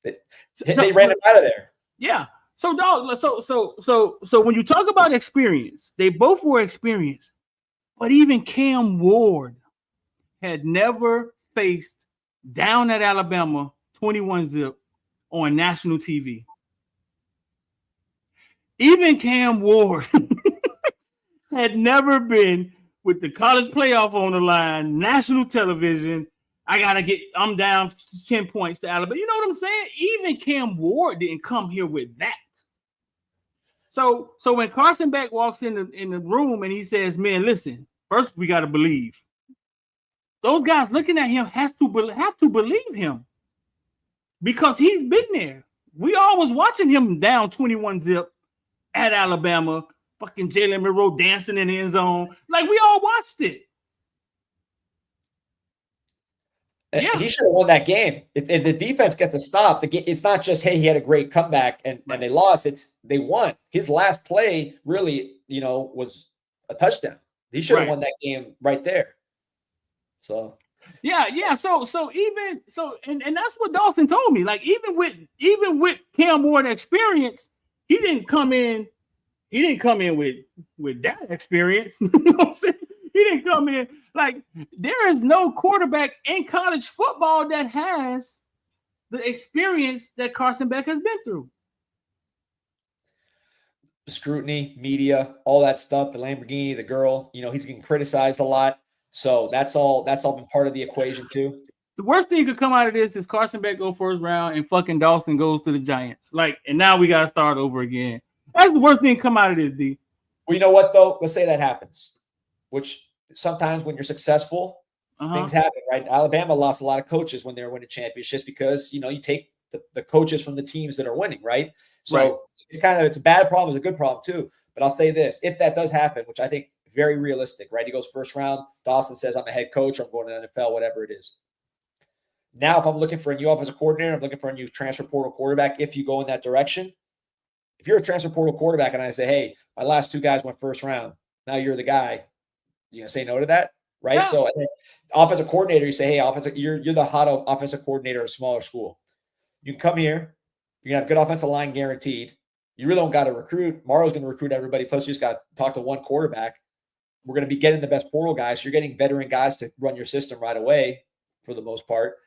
They ran him out of there. Yeah. So when you talk about experience, they both were experienced. But even Cam Ward had never faced down at Alabama 21-zip on national TV. Even Cam Ward had never been with the college playoff on the line, national television. I'm down 10 points to Alabama. You know what I'm saying? Even Cam Ward didn't come here with that. So when Carson Beck walks in the room and he says, man, listen, first we got to believe. Those guys looking at him have to believe him because he's been there. We all was watching him down 21-zip at Alabama, fucking Jalen Monroe dancing in the end zone. Like, we all watched it. Yeah. He should have won that game. If the defense gets a stop, it's not just, hey, he had a great comeback and they lost. It's they won. His last play really, was a touchdown. He should have won that game right there. So yeah. So and that's what Dawson told me. Like even with Cam Ward experience, he didn't come in with that experience. You know what I'm saying? He didn't come in like there is no quarterback in college football that has the experience that Carson Beck has been through. Scrutiny, media, all that stuff, the Lamborghini, the girl, he's getting criticized a lot. So that's all been part of the equation too. The worst thing could come out of this is Carson Beck go first round and fucking Dawson goes to the Giants. And now we got to start over again. That's the worst thing to come out of this, D. Well, you know what though? Let's say that happens, which sometimes when you're successful, things happen, right? Alabama lost a lot of coaches when they were winning championships because, you take the coaches from the teams that are winning, right? So it's a bad problem. It's a good problem too. But I'll say this, if that does happen, which I think very realistic, right? He goes first round. Dawson says, I'm a head coach. I'm going to the NFL, whatever it is. Now, if I'm looking for a new offensive coordinator, I'm looking for a new transfer portal quarterback. If you go in that direction, if you're a transfer portal quarterback and I say, hey, my last 2 guys went first round, now you're the guy, you gonna say no to that, right? Yeah. So, offensive coordinator, you say, hey, you're the hot offensive coordinator at a smaller school. You can come here, you're gonna have good offensive line guaranteed. You really don't got to recruit. Mario's going to recruit everybody. Plus, you just got to talk to one quarterback. We're going to be getting the best portal guys. You're getting veteran guys to run your system right away for the most part.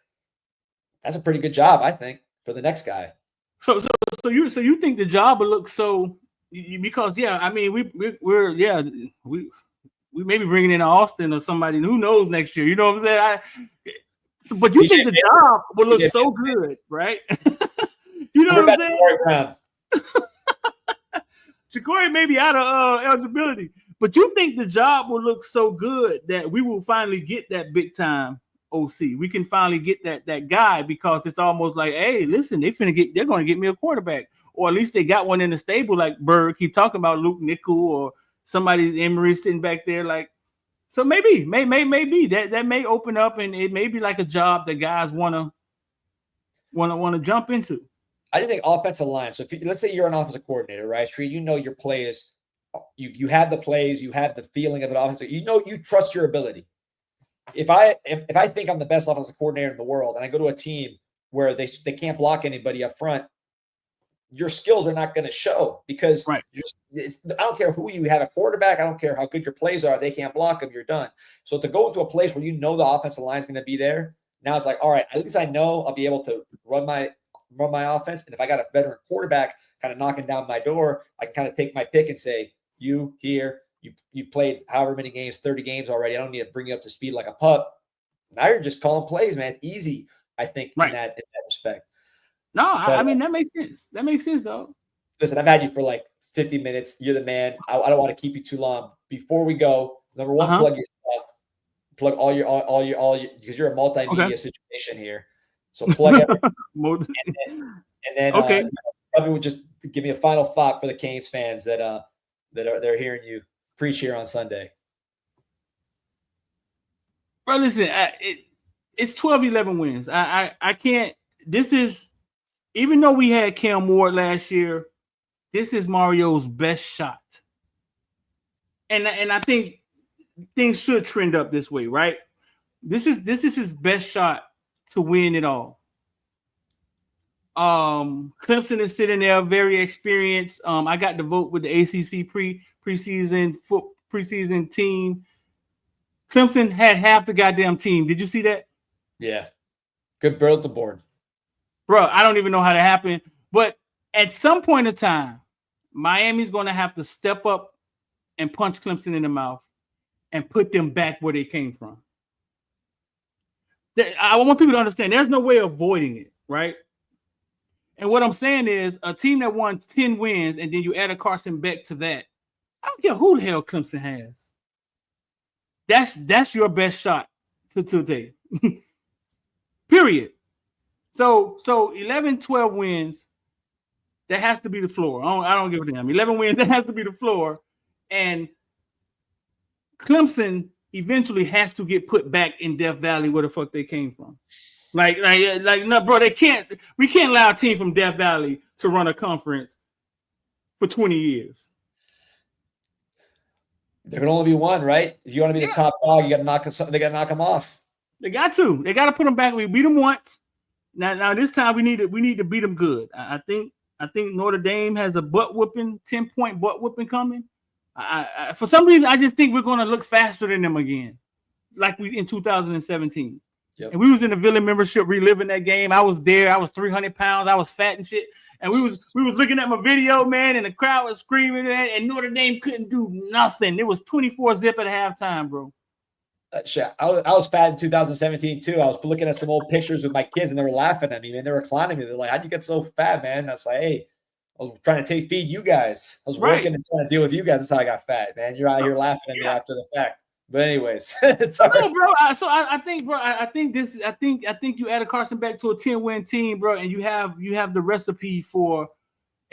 That's a pretty good job, I think, for the next guy. So you think the job will look so because I mean we may be bringing in Austin or somebody who knows next year. You know what I'm saying? But you think the job will look so good, right? You know what I'm saying? Jacory may be out of eligibility, but you think the job will look so good that we will finally get that big time OC. We can finally get that guy because it's almost like, hey, listen, they're going to get me a quarterback, or at least they got one in the stable. Like Bird keep talking about Luke Nickel or somebody's Emery sitting back there. Like, so maybe that may open up and it may be like a job that guys want to jump into. I just think offensive line. So let's say you're an offensive coordinator, right? You know your plays. You have the plays. You have the feeling of an offensive. You trust your ability. If I think I'm the best offensive coordinator in the world, and I go to a team where they can't block anybody up front, your skills are not going to show because I don't care who you have a quarterback. I don't care how good your plays are. They can't block them. You're done. So to go into a place where the offensive line is going to be there, now it's like, all right, at least I know I'll be able to run my offense. And if I got a veteran quarterback kind of knocking down my door, I can kind of take my pick and say, you played however many games, 30 games already. I don't need to bring you up to speed like a pup. Now you're just calling plays, man. It's easy, I think, in that respect. No, I mean, that makes sense. That makes sense, though. Listen, I've had you for like 50 minutes. You're the man. I don't want to keep you too long. Before we go, number one, plug your stuff. Plug all your because you're a multimedia situation here. So plug everything. and then probably would just give me a final thought for the Canes fans that they're hearing you preach here on Sunday. Bro, listen, it's 12-11 wins. I can't. This is, even though we had Cam Ward last year, this is Mario's best shot. And I think things should trend up this way, right? This is his best shot to win it all. Clemson is sitting there, very experienced. I got to vote with the ACC preseason team. Clemson had half the goddamn team. Did you see that? Yeah. Good build the board. Bro, I don't even know how that happened. But at some point in time, Miami's going to have to step up and punch Clemson in the mouth and put them back where they came from. I want people to understand there's no way of avoiding it, right? And what I'm saying is a team that won 10 wins and then you add a Carson Beck to that. I don't care who the hell Clemson has. That's your best shot to today. Period. So 11, 12 wins, that has to be the floor. I don't give a damn. 11 wins, that has to be the floor. And Clemson eventually has to get put back in Death Valley where the fuck they came from. Like no, bro, we can't allow a team from Death Valley to run a conference for 20 years. There can only be one, right? If you want to be the top dog, you got to knock them. They got to knock them off. They got to put them back. We beat them once. Now this time we need to beat them good. I think Notre Dame has a 10-point butt whooping coming. I for some reason I just think we're going to look faster than them again, like we in 2017. Yep. And we was in the Villa membership reliving that game. I was there. I was 300 pounds. I was fat and shit. And we was looking at my video, man, and the crowd was screaming, and Notre Dame couldn't do nothing. It was 24-0 at halftime, bro. Shit, I was fat in 2017 too. I was looking at some old pictures with my kids, and they were laughing at me, man. They were clowning me. They're like, "How'd you get so fat, man?" And I was like, "Hey, I was trying to feed you guys. I was working and trying to deal with you guys. That's how I got fat, man. You're out here laughing at me after the fact." But anyways, it's all right. No, bro. I think you add a Carson back to a 10-win team, bro, and you have the recipe for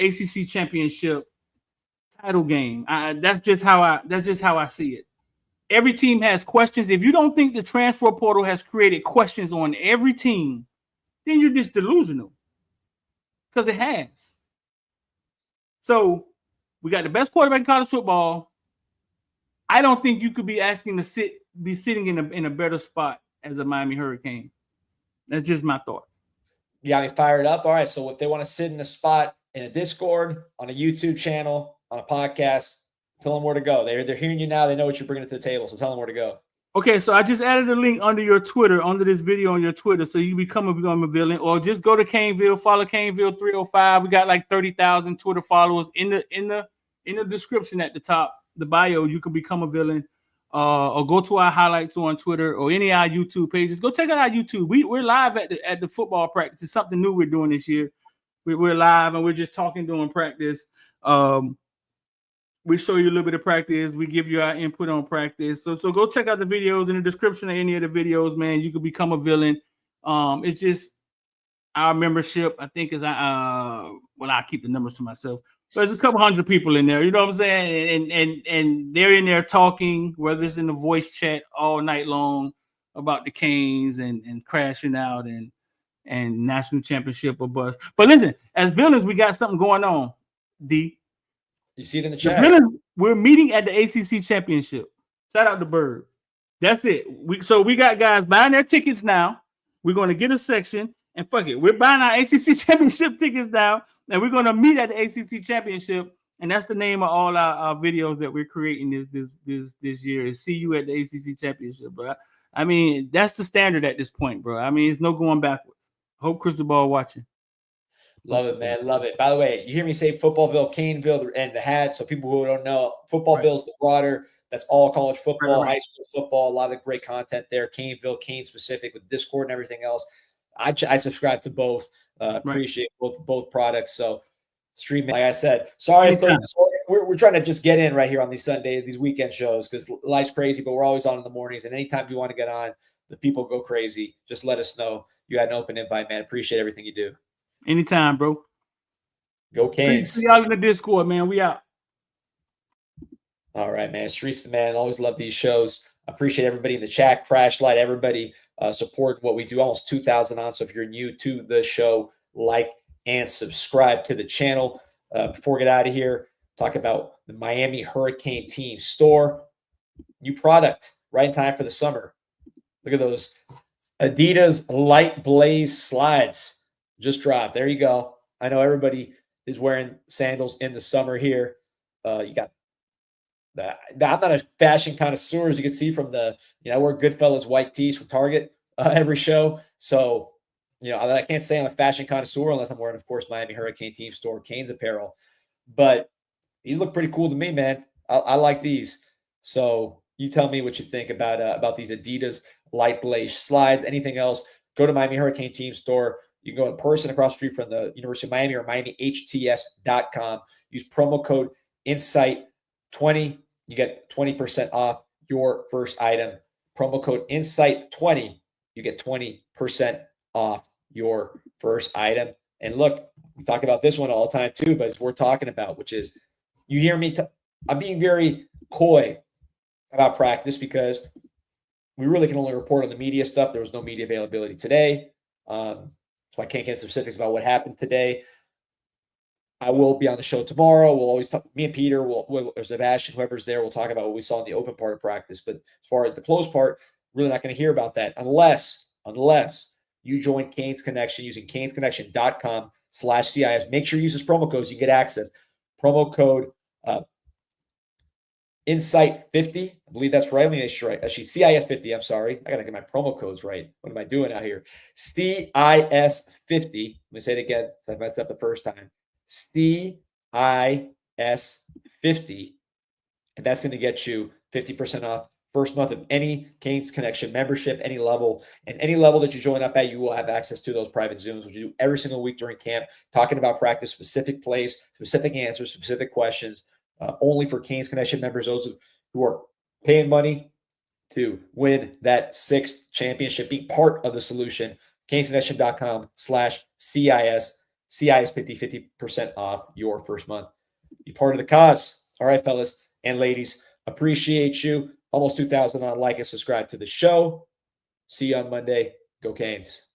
ACC championship title game. That's just how I see it. Every team has questions. If you don't think the transfer portal has created questions on every team, then you're just delusional. Because it has. So we got the best quarterback in college football. I don't think you could be asking to be sitting in a better spot as a Miami Hurricane. That's just my thoughts. You got me fired up. All right. So if they want to sit in a spot in a Discord, on a YouTube channel, on a podcast, tell them where to go. They're hearing you now. They know what you're bringing to the table. So tell them where to go. Okay. So I just added a link under your Twitter, under this video on your Twitter. So you become a villain, or just go to Caneville, follow Caneville 305. We got like 30,000 Twitter followers in the description at the top, the bio. You can become a villain. Or go to our highlights on Twitter or any of our YouTube pages. Go check out our YouTube. We're live at the football practice. It's something new we're doing this year. We're live and we're just talking during practice. We show you a little bit of practice. We give you our input on practice. So go check out the videos in the description of any of the videos, man. You can become a villain. It's just our membership, I think, is I keep the numbers to myself. There's a couple hundred people in there, you know what I'm saying? And they're in there talking, whether it's in the voice chat all night long about the Canes and crashing out and national championship or bust. But listen, as villains, we got something going on. D. You see it in the chat. Villains, we're meeting at the ACC championship. Shout out to Bird. That's it. We got guys buying their tickets now. We're going to get a section and fuck it. We're buying our ACC championship tickets now. And we're going to meet at the ACC championship, and that's the name of all our videos that we're creating this year. Is see you at the ACC championship, bro. I mean, that's the standard at this point, bro. I mean, it's no going backwards. Hope Crystal Ball watching. Love it, man. Love it. By the way, you hear me say Footballville, Caneville, and the hat. So people who don't know, Footballville's the broader. That's all college football, high school football. A lot of great content there. Caneville, Cane specific with Discord and everything else. I subscribe to both. Appreciate both products. So streaming, like I said, sorry, we're trying to just get in right here on these Sundays, these weekend shows, because life's crazy, but we're always on in the mornings. And anytime you want to get on, the people go crazy. Just let us know. You got an open invite, man. Appreciate everything you do. Anytime, bro. Go Canes. See y'all in the Discord, man. We out. All right, man. Streets the man. Always love these shows. Appreciate everybody in the chat, Crash Light, everybody supporting what we do. Almost 2,000 on. So if you're new to the show, like and subscribe to the channel. Before we get out of here, talk about the Miami Hurricane team store. New product right in time for the summer. Look at those Adidas Light Blaze slides just dropped. There you go. I know everybody is wearing sandals in the summer here. You got that. I'm not a fashion connoisseur, as you can see from I wear Goodfellas white tees from Target every show. So, I can't say I'm a fashion connoisseur unless I'm wearing, of course, Miami Hurricane team store Canes apparel. But these look pretty cool to me, man. I like these. So you tell me what you think about these Adidas Light Blaze slides. Anything else? Go to Miami Hurricane team store. You can go in person across the street from the University of Miami or MiamiHTS.com. Use promo code INSIGHT20. You get 20% off your first item. Promo code INSIGHT20. You get 20% off your first item. And look, we talk about this one all the time too, but it's worth talking about, which is you hear me. I'm being very coy about practice because we really can only report on the media stuff. There was no media availability today. So I can't get specifics about what happened today. I will be on the show tomorrow. We'll always talk. Me and Peter, or Sebastian, whoever's there, we'll talk about what we saw in the open part of practice. But as far as the closed part, really not going to hear about that unless you join Canes Connection using CanesConnection.com/CIS. Make sure you use this promo code so you get access. Promo code INSIGHT50. I believe that's right. Let me make sure. Actually, CIS50. I'm sorry. I got to get my promo codes right. What am I doing out here? CIS50. Let me say it again. I messed up the first time. CIS50. And that's going to get you 50% off first month of any Canes Connection membership, any level. And any level that you join up at, you will have access to those private Zooms, which you do every single week during camp, talking about practice, specific plays, specific answers, specific questions. Only for Canes Connection members, those who are paying money to win that 6th championship, be part of the solution. CanesConnection.com/CIS, CIS50, 50% off your first month. Be part of the cause. All right, fellas and ladies, appreciate you. Almost 2,000 on like and subscribe to the show. See you on Monday. Go Canes.